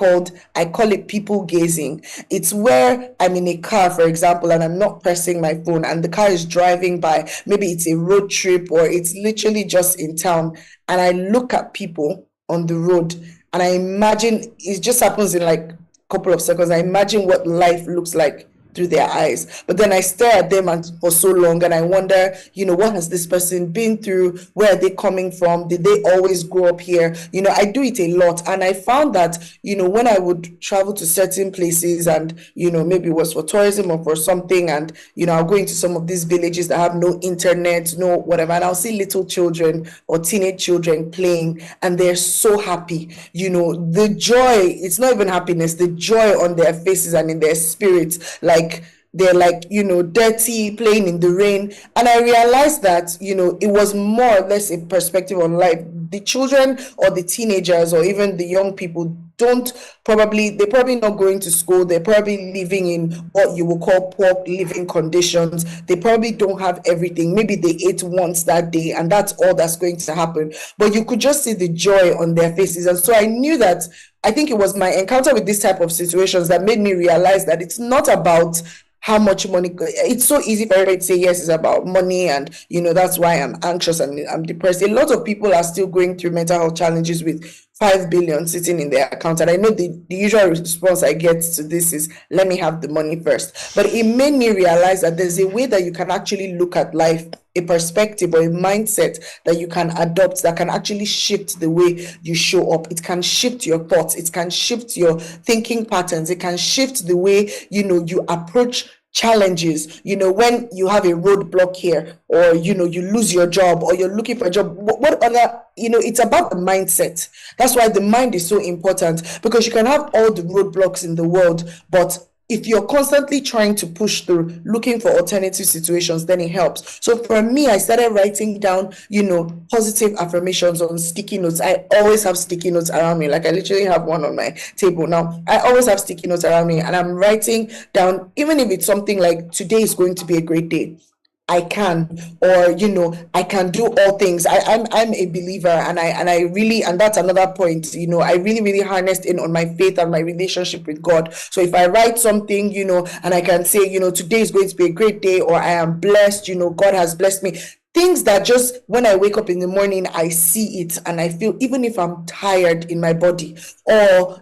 I call it people gazing. It's where I'm in a car, for example, and I'm not pressing my phone, and the car is driving by. Maybe it's a road trip or it's literally just in town. And I look at people on the road and I imagine, it just happens in like couple of seconds, I imagine what life looks like through their eyes. But then I stare at them and for so long, and I wonder, what has this person been through? Where are they coming from? Did they always grow up here? I do it a lot, and I found that when I would travel to certain places, and maybe it was for tourism or for something, and I'll go into some of these villages that have no internet, no whatever, and I'll see little children or teenage children playing, and they're so happy. The joy, it's not even happiness, the joy on their faces and in their spirits, like they're like dirty, playing in the rain. And I realized that it was more or less a perspective on life. The children or the teenagers or even the young people they're probably not going to school. They're probably living in what you will call poor living conditions. They probably don't have everything. Maybe they ate once that day and that's all that's going to happen. But you could just see the joy on their faces. And so I knew that, I think it was my encounter with this type of situations that made me realize that it's not about how much money. It's so easy for everybody to say yes, it's about money, and that's why I'm anxious and I'm depressed. A lot of people are still going through mental health challenges with 5 billion sitting in their account, and I know the usual response I get to this is, let me have the money first. But it made me realize that there's a way that you can actually look at life, a perspective or a mindset that you can adopt that can actually shift the way you show up. It can shift your thoughts, it can shift your thinking patterns, it can shift the way you approach challenges. When you have a roadblock here, or you lose your job, or you're looking for a job, what other, it's about the mindset. That's why the mind is so important, because you can have all the roadblocks in the world, but if you're constantly trying to push through, looking for alternative situations, then it helps. So for me, I started writing down, positive affirmations on sticky notes. I always have sticky notes around me. Like I literally have one on my table now. I always have sticky notes around me, and I'm writing down, even if it's something like, today is going to be a great day. I can, or I can do all things. I'm a believer, and I really, and that's another point, I really harnessed in on my faith and my relationship with God. So if I write something, and I can say, today is going to be a great day, or I am blessed, God has blessed me. Things that just when I wake up in the morning, I see it and I feel, even if I'm tired in my body, or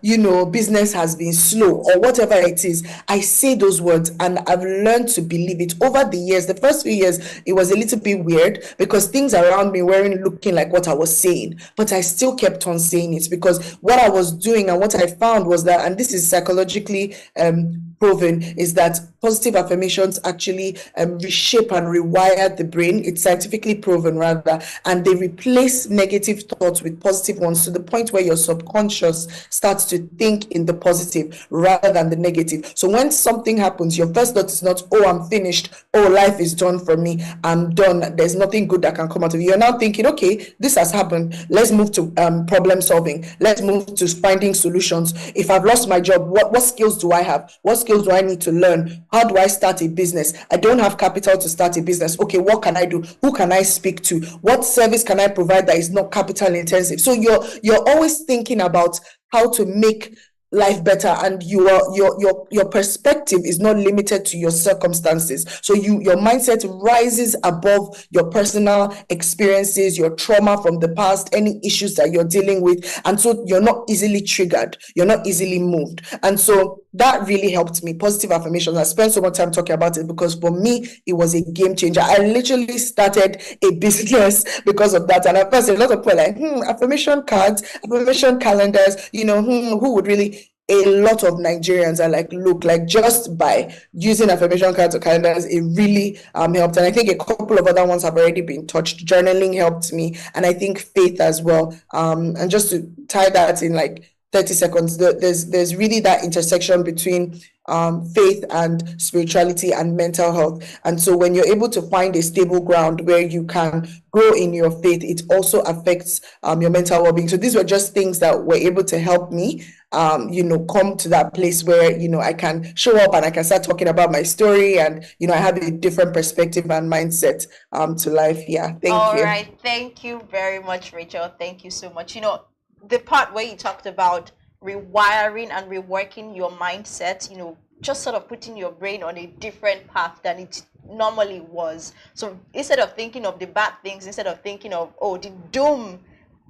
business has been slow, or whatever it is, I say those words and I've learned to believe it over the years. The first few years, it was a little bit weird because things around me weren't looking like what I was saying, but I still kept on saying it, because what I was doing and what I found was that, and this is psychologically proven, is that positive affirmations actually reshape and rewire the brain. It's scientifically proven, rather, and they replace negative thoughts with positive ones, to the point where your subconscious starts to think in the positive rather than the negative. So when something happens, your first thought is not, oh, I'm finished, oh, life is done for me, I'm done, there's nothing good that can come out of it. You're now thinking, okay, this has happened, let's move to problem solving, let's move to finding solutions. If I've lost my job, what skills do I have? What skills do I need to learn? How do I start a business? I don't have capital to start a business. Okay, what can I do? Who can I speak to? What service can I provide that is not capital intensive? So you're always thinking about how to make life better, and your perspective is not limited to your circumstances. So your mindset rises above your personal experiences, your trauma from the past, any issues that you're dealing with, and so you're not easily triggered, you're not easily moved. And so that really helped me. Positive affirmations, I spent so much time talking about it because for me it was a game changer. I literally started a business because of that. And at first a lot of people were like, affirmation cards, affirmation calendars, who would really? A lot of Nigerians are like, look, like just by using affirmation cards or calendars, it really helped. And I think a couple of other ones have already been touched. Journaling helped me, and I think faith as well. And just to tie that in like 30 seconds, there's really that intersection between faith and spirituality and mental health. And so when you're able to find a stable ground where you can grow in your faith, it also affects your mental well-being. So these were just things that were able to help me come to that place where I can show up and I can start talking about my story, and I have a different perspective and mindset to life. Yeah, thank you. All right, thank you very much, Rachel. Thank you so much. The part where you talked about rewiring and reworking your mindset, just sort of putting your brain on a different path than it normally was. So instead of thinking of the bad things, instead of thinking of, oh, the doom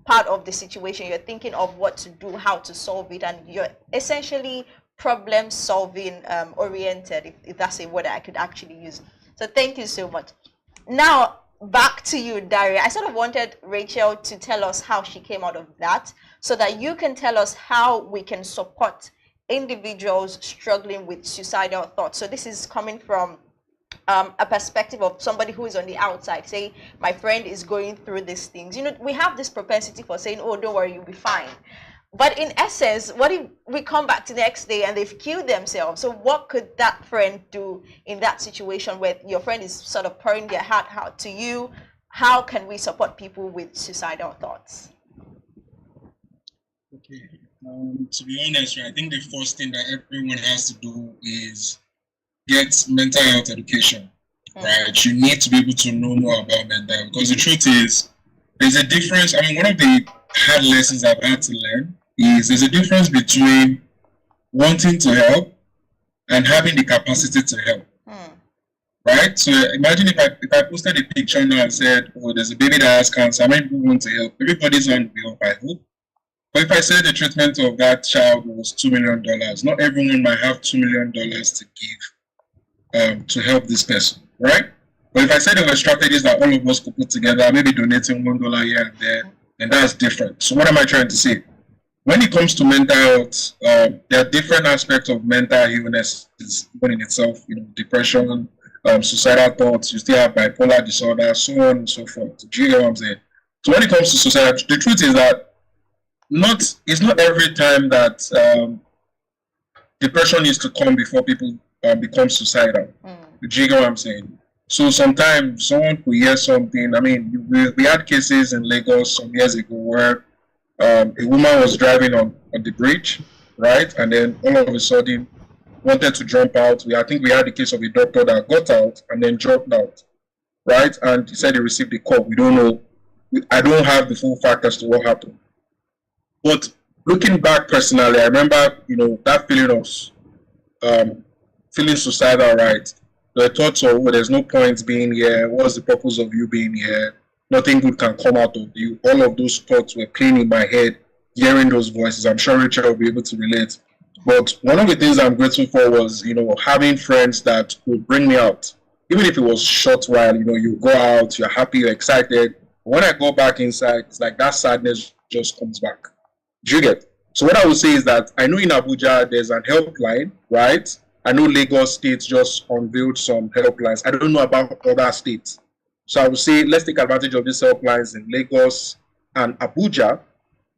part of the situation, you're thinking of what to do, how to solve it, and you're essentially problem solving oriented, if that's a word I could actually use. So thank you so much. Now back to you, Daria. I sort of wanted Rachel to tell us how she came out of that, so that you can tell us how we can support individuals struggling with suicidal thoughts. So this is coming from a perspective of somebody who is on the outside. Say my friend is going through these things. You know, we have this propensity for saying, oh, don't worry, you'll be fine. But in essence, what if we come back to the next day and they've killed themselves? So what could that friend do in that situation where your friend is sort of pouring their heart out to you? How can we support people with suicidal thoughts? Okay. To be honest, I think the first thing that everyone has to do is get mental health education, right? You need to be able to know more about mental health, because the truth is, there's a difference. I mean, one of the hard lessons I've had to learn is there's a difference between wanting to help and having the capacity to help, right? So imagine if I posted a picture now and said, oh, there's a baby that has cancer, how many people want to help? Everybody's on the help, I hope. But if I said the treatment of that child was $2 million, not everyone might have $2 million to give to help this person, right? But if I said there were strategies that all of us could put together, maybe donating $1 here and there, then that's different. So what am I trying to say? When it comes to mental health, there are different aspects of mental illness even in itself, you know, depression, suicidal thoughts, you still have bipolar disorder, so on and so forth. Do you get what I'm saying? So when it comes to suicide, the truth is that it's not every time that depression needs to come before people become suicidal. Do you get what I'm saying? So sometimes someone could hear something. I mean, we had cases in Lagos some years ago where a woman was driving on the bridge, right? And then all of a sudden wanted to jump out. I think we had the case of a doctor that got out and then dropped out, right? And he said he received the call. We don't know. I don't have the full fact as to what happened. But looking back personally, I remember, you know, that feeling of feeling suicidal, right? The thoughts of, oh, there's no point being here. What's the purpose of you being here? Nothing good can come out of you. All of those thoughts were playing in my head, hearing those voices. I'm sure Richard will be able to relate. But one of the things I'm grateful for was, you know, having friends that would bring me out. Even if it was a short while, you know, you go out, you're happy, you're excited. When I go back inside, it's like that sadness just comes back. Do you get? So what I would say is that I know in Abuja there's an helpline, right? I know Lagos State just unveiled some helplines. I don't know about other states. So I would say let's take advantage of these helplines in Lagos and Abuja.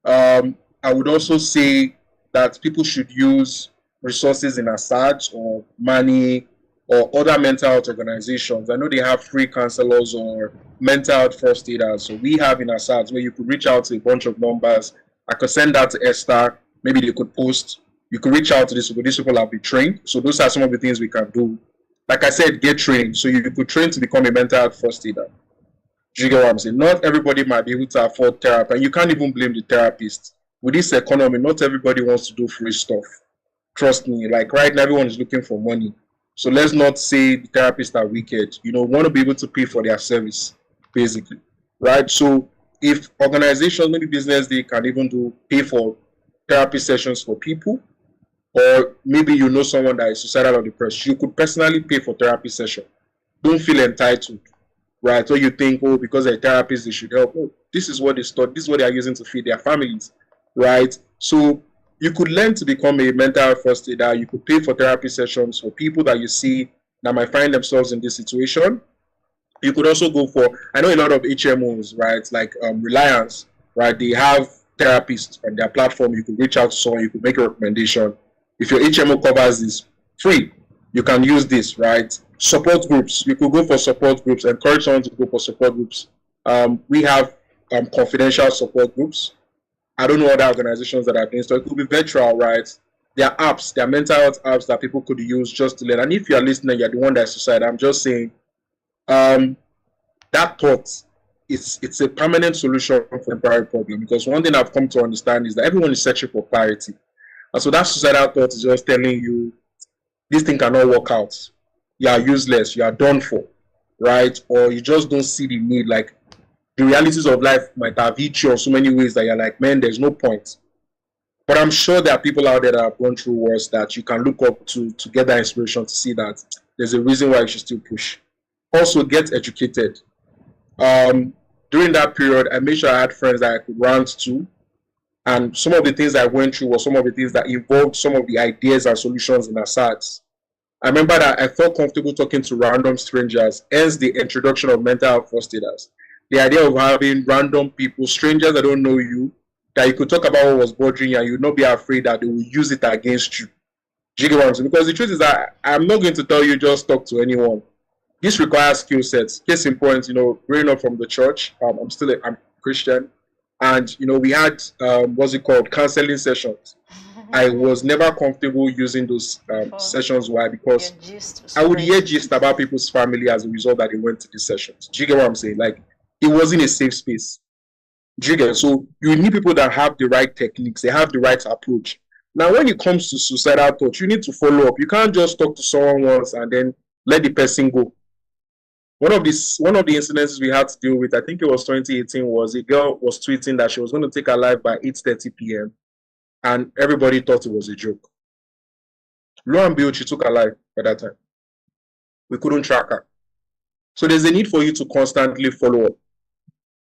I would also say that people should use resources in ASAD or money or other mental health organizations. I know they have free counselors or mental health first aiders. So we have in ASAD where you could reach out to a bunch of numbers. I could send that to Esther. Maybe they could post. You could reach out to these people. These people have been trained. So those are some of the things we can do. Like I said, get trained. So you could train to become a mental health first aider. Do you get what I'm saying? Not everybody might be able to afford therapy. And you can't even blame the therapist. With this economy, not everybody wants to do free stuff. Trust me. Like right now, everyone is looking for money. So let's not say the therapists are wicked. You know, want to be able to pay for their service, basically. Right? So if organizations, maybe BusinessDay can even pay for therapy sessions for people, or maybe you know someone that is suicidal or depressed, you could personally pay for therapy session. Don't feel entitled, right? Or you think, oh, because they're therapists, they should help. Oh, this is what they start. This is what they are using to feed their families, right? So you could learn to become a mental health first aider. You could pay for therapy sessions for people that you see that might find themselves in this situation. You could also go for, I know a lot of HMOs, right? Like Reliance, right? They have therapists on their platform. You could reach out to someone, you could make a recommendation. If your HMO covers this free, you can use this, right? Support groups. You could go for support groups. Encourage someone to go for support groups. We have confidential support groups. I don't know other organizations that have been, so it could be virtual, right? There are apps, there are mental health apps that people could use just to learn. And if you're listening, you're the one that's suicide, I'm just saying, that thought, it's a permanent solution for a temporary problem. Because one thing I've come to understand is that everyone is searching for clarity. And so that suicidal thought is just telling you, this thing cannot work out. You are useless, you are done for, right? Or you just don't see the need. Like, the realities of life might have hit you in so many ways that you're like, man, there's no point. But I'm sure there are people out there that have gone through worse that you can look up to get that inspiration to see that there's a reason why you should still push. Also, get educated. During that period, I made sure I had friends that I could rant to. And some of the things I went through were some of the things that involved some of the ideas and solutions in ASADs. I remember that I felt comfortable talking to random strangers, hence the introduction of mental health first aiders. The idea of having random people, strangers that don't know you, that you could talk about what was bothering you and you'd not be afraid that they will use it against you. Do you get what I'm saying? Because the truth is that I'm not going to tell you just talk to anyone. This requires skill sets. Case in point, growing up from the church, I'm Christian, and we had counseling sessions. I was never comfortable using those sessions. Why? Because I would hear gist about people's family as a result that they went to these sessions. Do you get what I'm saying? Like, it wasn't a safe space. Do you get it? So you need people that have the right techniques, they have the right approach. Now, when it comes to suicidal thoughts, you need to follow up. You can't just talk to someone once and then let the person go. One of the incidences we had to deal with, I think it was 2018, was a girl was tweeting that she was going to take her life by 8:30 p.m. and everybody thought it was a joke. Lo and behold, she took her life by that time. We couldn't track her. So there's a need for you to constantly follow up,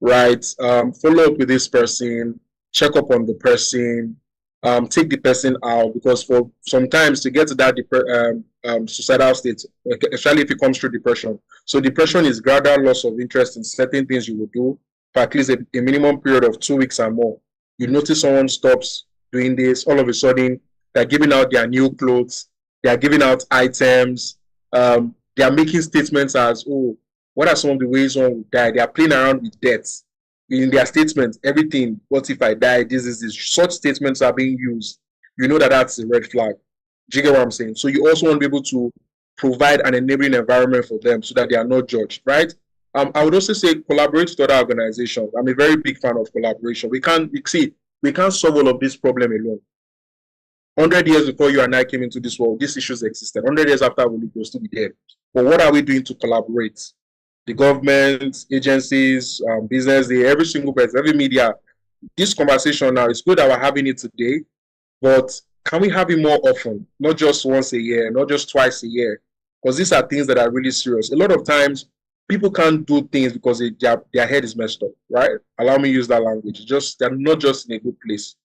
right? Follow up with this person, check up on the person, take the person out, because for sometimes to get to that suicidal state, especially if it comes through depression. So depression is gradual loss of interest in certain things you will do for at least a minimum period of 2 weeks or more. You notice someone stops doing this, all of a sudden they're giving out their new clothes, they're giving out items, they are making statements as, oh, what are some of the ways one would die? They are playing around with death. In their statements, everything, what if I die, this is this. Such statements are being used. You know that that's a red flag. Do you get what I'm saying? So you also want to be able to provide an enabling environment for them so that they are not judged, right? I would also say collaborate with other organizations. I'm a very big fan of collaboration. We can't solve all of this problem alone. 100 years before you and I came into this world, these issues existed. 100 years after, we'll still be there. But what are we doing to collaborate? The government, agencies, BusinessDay, every single person, every media. This conversation now, it's good that we're having it today, but can we have it more often? Not just once a year, not just twice a year, because these are things that are really serious. A lot of times, people can't do things because their head is messed up, right? Allow me to use that language. They're not just in a good place.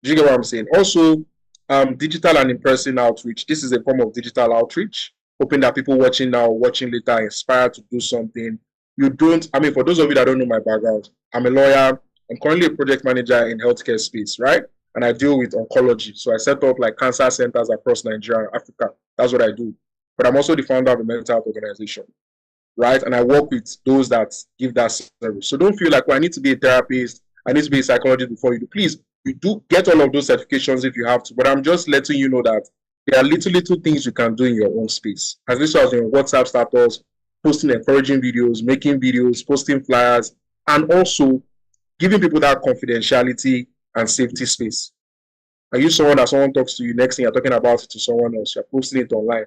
Do you get what I'm saying? Also, digital and in-person outreach. This is a form of digital outreach. Hoping that people watching now, watching later, are inspired to do something. For those of you that don't know my background, I'm a lawyer. I'm currently a project manager in healthcare space, right? And I deal with oncology. So I set up like cancer centers across Nigeria and Africa. That's what I do. But I'm also the founder of a mental health organization, right? And I work with those that give that service. So don't feel like, well, I need to be a therapist, I need to be a psychologist before you do. Please, you do get all of those certifications if you have to. But I'm just letting you know that there are little things you can do in your own space. As this was in WhatsApp status, posting encouraging videos, making videos, posting flyers, and also giving people that confidentiality and safety space. Are you someone that someone talks to you, next thing you're talking about it to someone else, you're posting it online,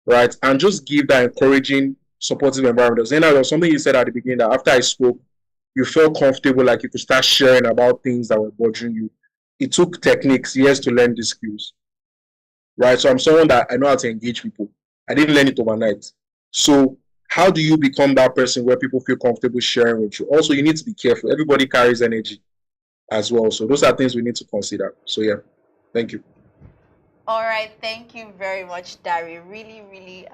right? And just give that encouraging, supportive environment. There was something you said at the beginning that after I spoke, you felt comfortable, like you could start sharing about things that were bothering you. It took techniques, years to learn these skills, right? So I'm someone that I know how to engage people. I didn't learn it overnight. So how do you become that person where people feel comfortable sharing with you? Also, you need to be careful. Everybody carries energy as well. So those are things we need to consider. So yeah, thank you. All right, thank you very much, Dari. Really, really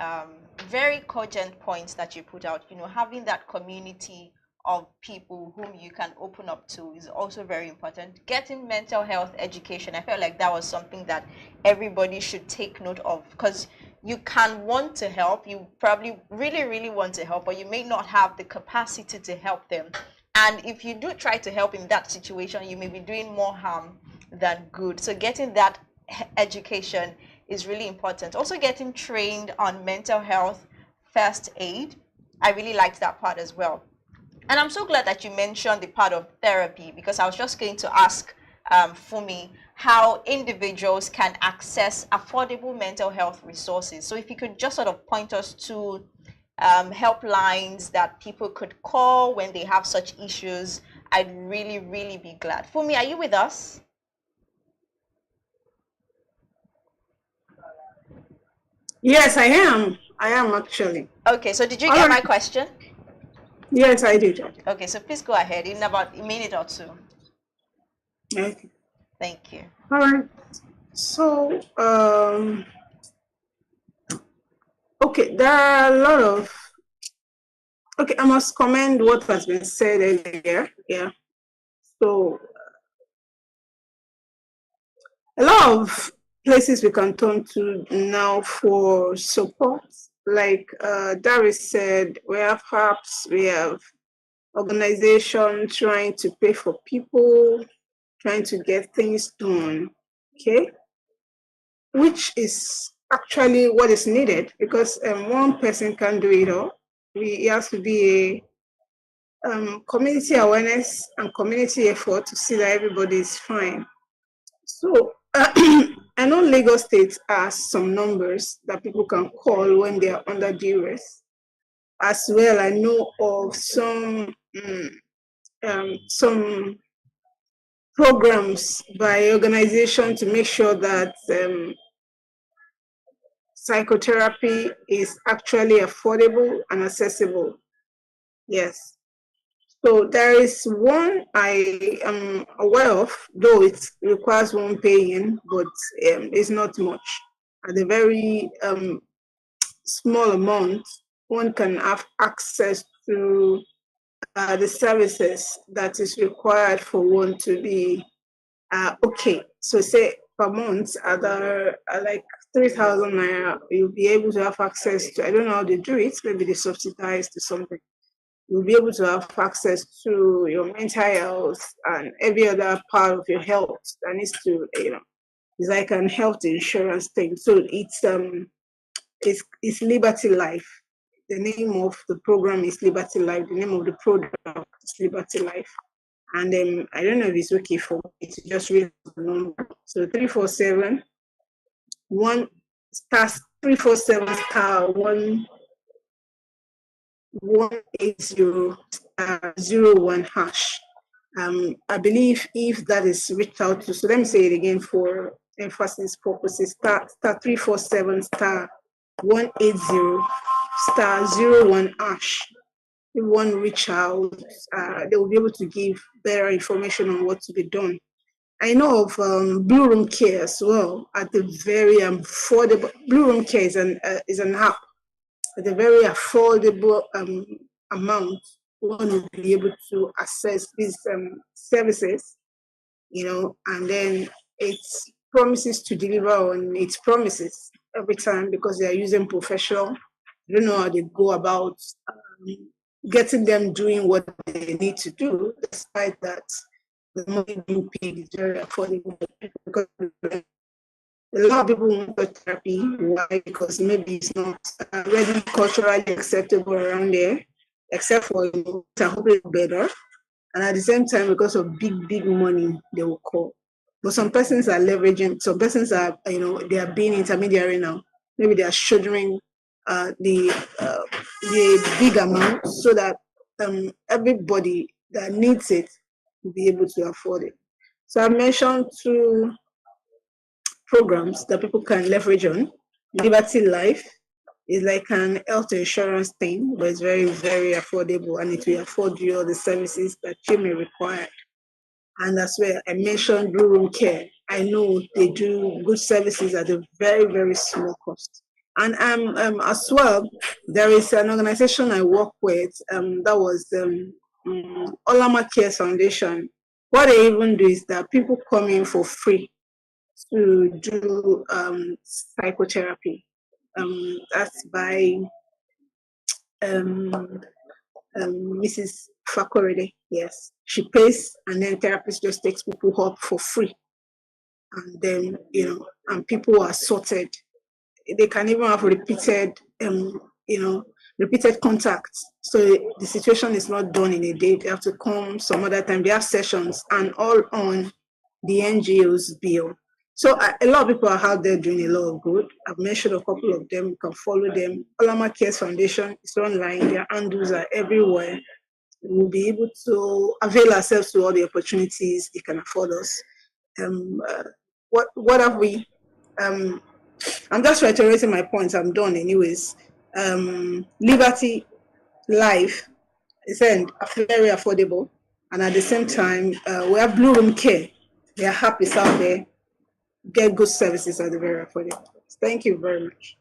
very cogent points that you put out. Having that community of people whom you can open up to is also very important. Getting mental health education, I felt like that was something that everybody should take note of, because you can want to help, you probably really want to help, but you may not have the capacity to help them. And if you do try to help in that situation, you may be doing more harm than good. So getting that education is really important. Also getting trained on mental health first aid. I really liked that part as well. And I'm so glad that you mentioned the part of therapy, because I was just going to ask Fumi how individuals can access affordable mental health resources. So if you could just sort of point us to helplines that people could call when they have such issues, I'd really be glad. Fumi, are you with us? Yes, I am. I am actually. Okay, so did you All get right. my question? Yes, I did. Okay, so please go ahead in about a minute or two. Okay. Thank you. All right. So, okay, there are a lot of. Okay, I must commend what has been said earlier. Yeah. So, a lot of places we can turn to now for support. Like Darius said, we have apps, we have organizations trying to pay for people, trying to get things done. Okay, which is actually what is needed because one person can't do it all. It has to be a community awareness and community effort to see that everybody is fine. So I know Lagos State has some numbers that people can call when they are under duress. As well, I know of some programs by organization to make sure that psychotherapy is actually affordable and accessible. Yes. So there is one I am aware of, though it requires one paying, but it's not much. At a very small amount, one can have access to the services that is required for one to be okay. So say per month, other like 3,000 naira, you'll be able to have access to, I don't know how they do it, maybe they subsidize to something. You'll be able to have access to your mental health and every other part of your health that needs to, it's like an health insurance thing. So it's Liberty Life. The name of the program is Liberty Life. The name of the product is Liberty Life. And I don't know if it's okay for me to just read the number. So 347 1 star 347 star 180 01 hash. I believe if that is reached out to, so let me say it again for emphasis purposes, star 347 star 180 star 01 hash. If one reach out, they will be able to give better information on what to be done. I know of Blue Room Care as well at the very affordable. Blue Room Care is an app at a very affordable amount. One will be able to access these services, and then it promises to deliver on its promises every time because they are using professional. I don't know how they go about getting them doing what they need to do, despite that the money being paid is very affordable because a lot of people want touch therapy. Why? Because maybe it's not really culturally acceptable around there, except for to hope it's better. And at the same time, because of big money, they will call. But some persons are leveraging. Some persons are, they are being intermediary now. Maybe they are shouldering the big amount so that everybody that needs it will be able to afford it. So I mentioned two programs that people can leverage on. Liberty Life is like an health insurance thing, but it's very, very affordable and it will afford you all the services that you may require. And as well, I mentioned Blue Room Care. I know they do good services at a very, very small cost. And as well, there is an organization I work with that was Olama Care Foundation. What they even do is that people come in for free to do psychotherapy. That's by Mrs. Fakorede. Yes, she pays, and then therapist just takes people up for free, and then and people are sorted. They can even have repeated contacts. So the situation is not done in a day. They have to come some other time. They have sessions, and all on the NGO's bill. So a lot of people are out there doing a lot of good. I've mentioned a couple of them. You can follow them. Olama Cares Foundation is online. Their handles are everywhere. We'll be able to avail ourselves to all the opportunities they can afford us. What have we I'm just reiterating my points. I'm done anyways. Liberty, life, is very affordable, and at the same time, we have Blue Room Care. They are happy out there. Get good services at the very affordable. Thank you very much.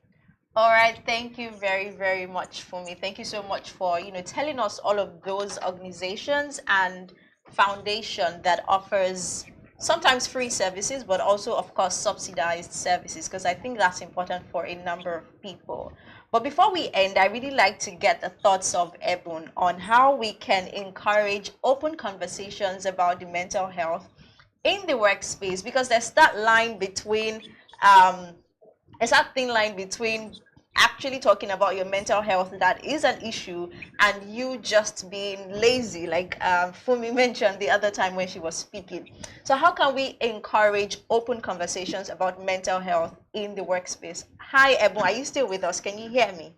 All right, thank you very, very much, Fumi. Thank you so much for, telling us all of those organizations and foundation that offers sometimes free services, but also, of course, subsidized services, because I think that's important for a number of people. But before we end, I really like to get the thoughts of Ebun on how we can encourage open conversations about the mental health in the workspace, because there's that line between it's that thin line between actually talking about your mental health that is an issue and you just being lazy, like Fumi mentioned the other time when she was speaking. So how can we encourage open conversations about mental health in the workspace? Hi, Ebon, are you still with us? Can you hear me?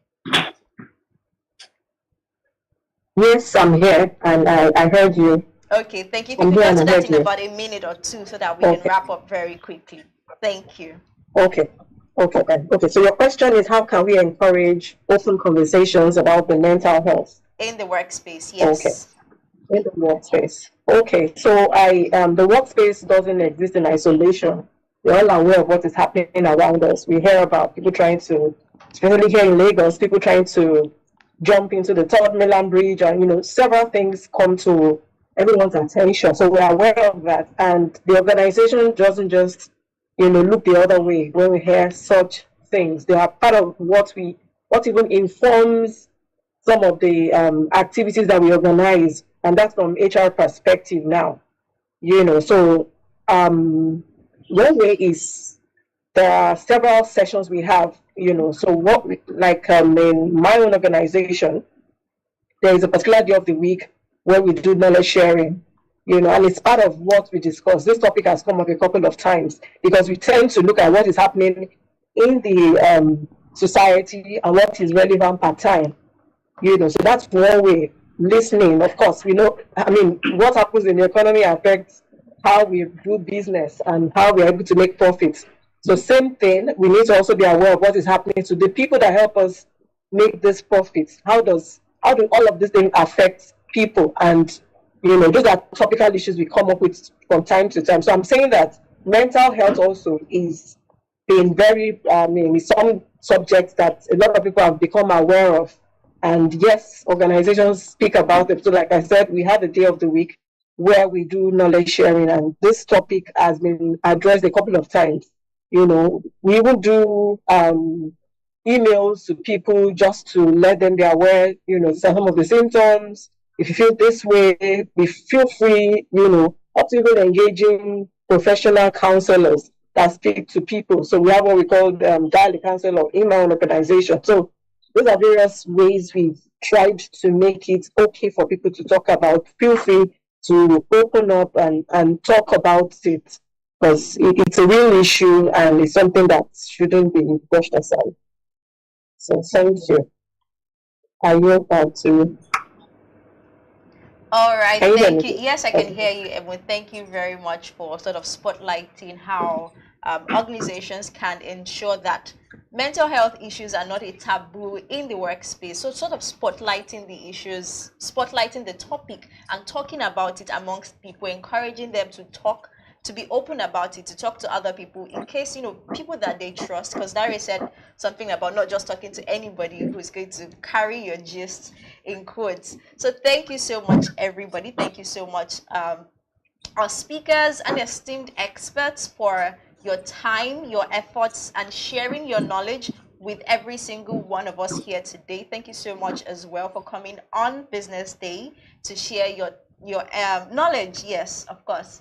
Yes, I'm here, and I heard you. Okay, thank you. If you could get to that in about a minute or two so that we can wrap up very quickly. Thank you. Okay. Okay. So your question is, how can we encourage open conversations about the mental health in the workspace? Yes. Okay. In the workspace. Okay. So the workspace doesn't exist in isolation. We're all aware of what is happening around us. We hear about people trying to, especially here in Lagos, people trying to jump into the Third Mainland Bridge, and several things come to everyone's attention. So we're aware of that, and the organization doesn't just look the other way when we hear such things. They are part of what even informs some of the activities that we organize, and that's from HR perspective now. So one way is there are several sessions we have. So what in my own organization, there is a particular day of the week where we do knowledge sharing. And it's part of what we discuss. This topic has come up a couple of times because we tend to look at what is happening in the society and what is relevant per time. So that's one way. Listening, of course, what happens in the economy affects how we do business and how we're able to make profits. So same thing, we need to also be aware of what is happening to the people that help us make these profits. How do all of these things affect people? And those are topical issues we come up with from time to time. So I'm saying that mental health also is being very, some subjects that a lot of people have become aware of. And yes, organizations speak about it. So like I said, we had a day of the week where we do knowledge sharing, and this topic has been addressed a couple of times. We even do emails to people just to let them be aware, some of the symptoms. If you feel this way, feel free, up to even engaging professional counselors that speak to people. So we have what we call dial counselor in my own organization. So those are various ways we've tried to make it okay for people to talk about. Feel free to open up and talk about it, because it's a real issue and it's something that shouldn't be brushed aside. So thank you. I yield back to you. All right, thank you. Yes, I can hear you, Edwin. Thank you very much for sort of spotlighting how organizations can ensure that mental health issues are not a taboo in the workspace. So sort of spotlighting the issues, spotlighting the topic and talking about it amongst people, encouraging them to talk, to be open about it, to talk to other people in case, people that they trust, because Dari said something about not just talking to anybody who's going to carry your gist in quotes. So thank you so much, everybody. Thank you so much, our speakers and esteemed experts, for your time, your efforts, and sharing your knowledge with every single one of us here today. Thank you so much as well for coming on Business Day to share your knowledge, yes, of course,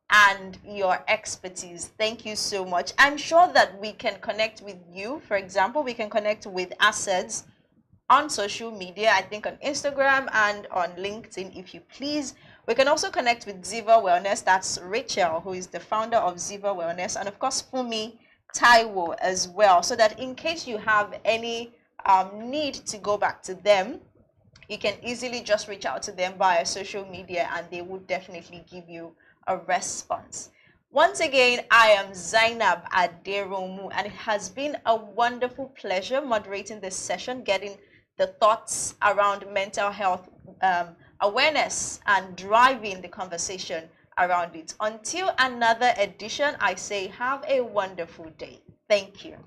and your expertise. Thank you so much. I'm sure that we can connect with you. For example, we can connect with Assets on social media, I think on Instagram and on LinkedIn, if you please. We can also connect with Ziva Wellness. That's Rachel, who is the founder of Ziva Wellness, and of course Fumi Taiwo as well, so that in case you have any need to go back to them, you can easily just reach out to them via social media and they would definitely give you a response. Once again, I am Zainab Aderomu, and it has been a wonderful pleasure moderating this session, getting the thoughts around mental health awareness and driving the conversation around it. Until another edition, I say have a wonderful day. Thank you.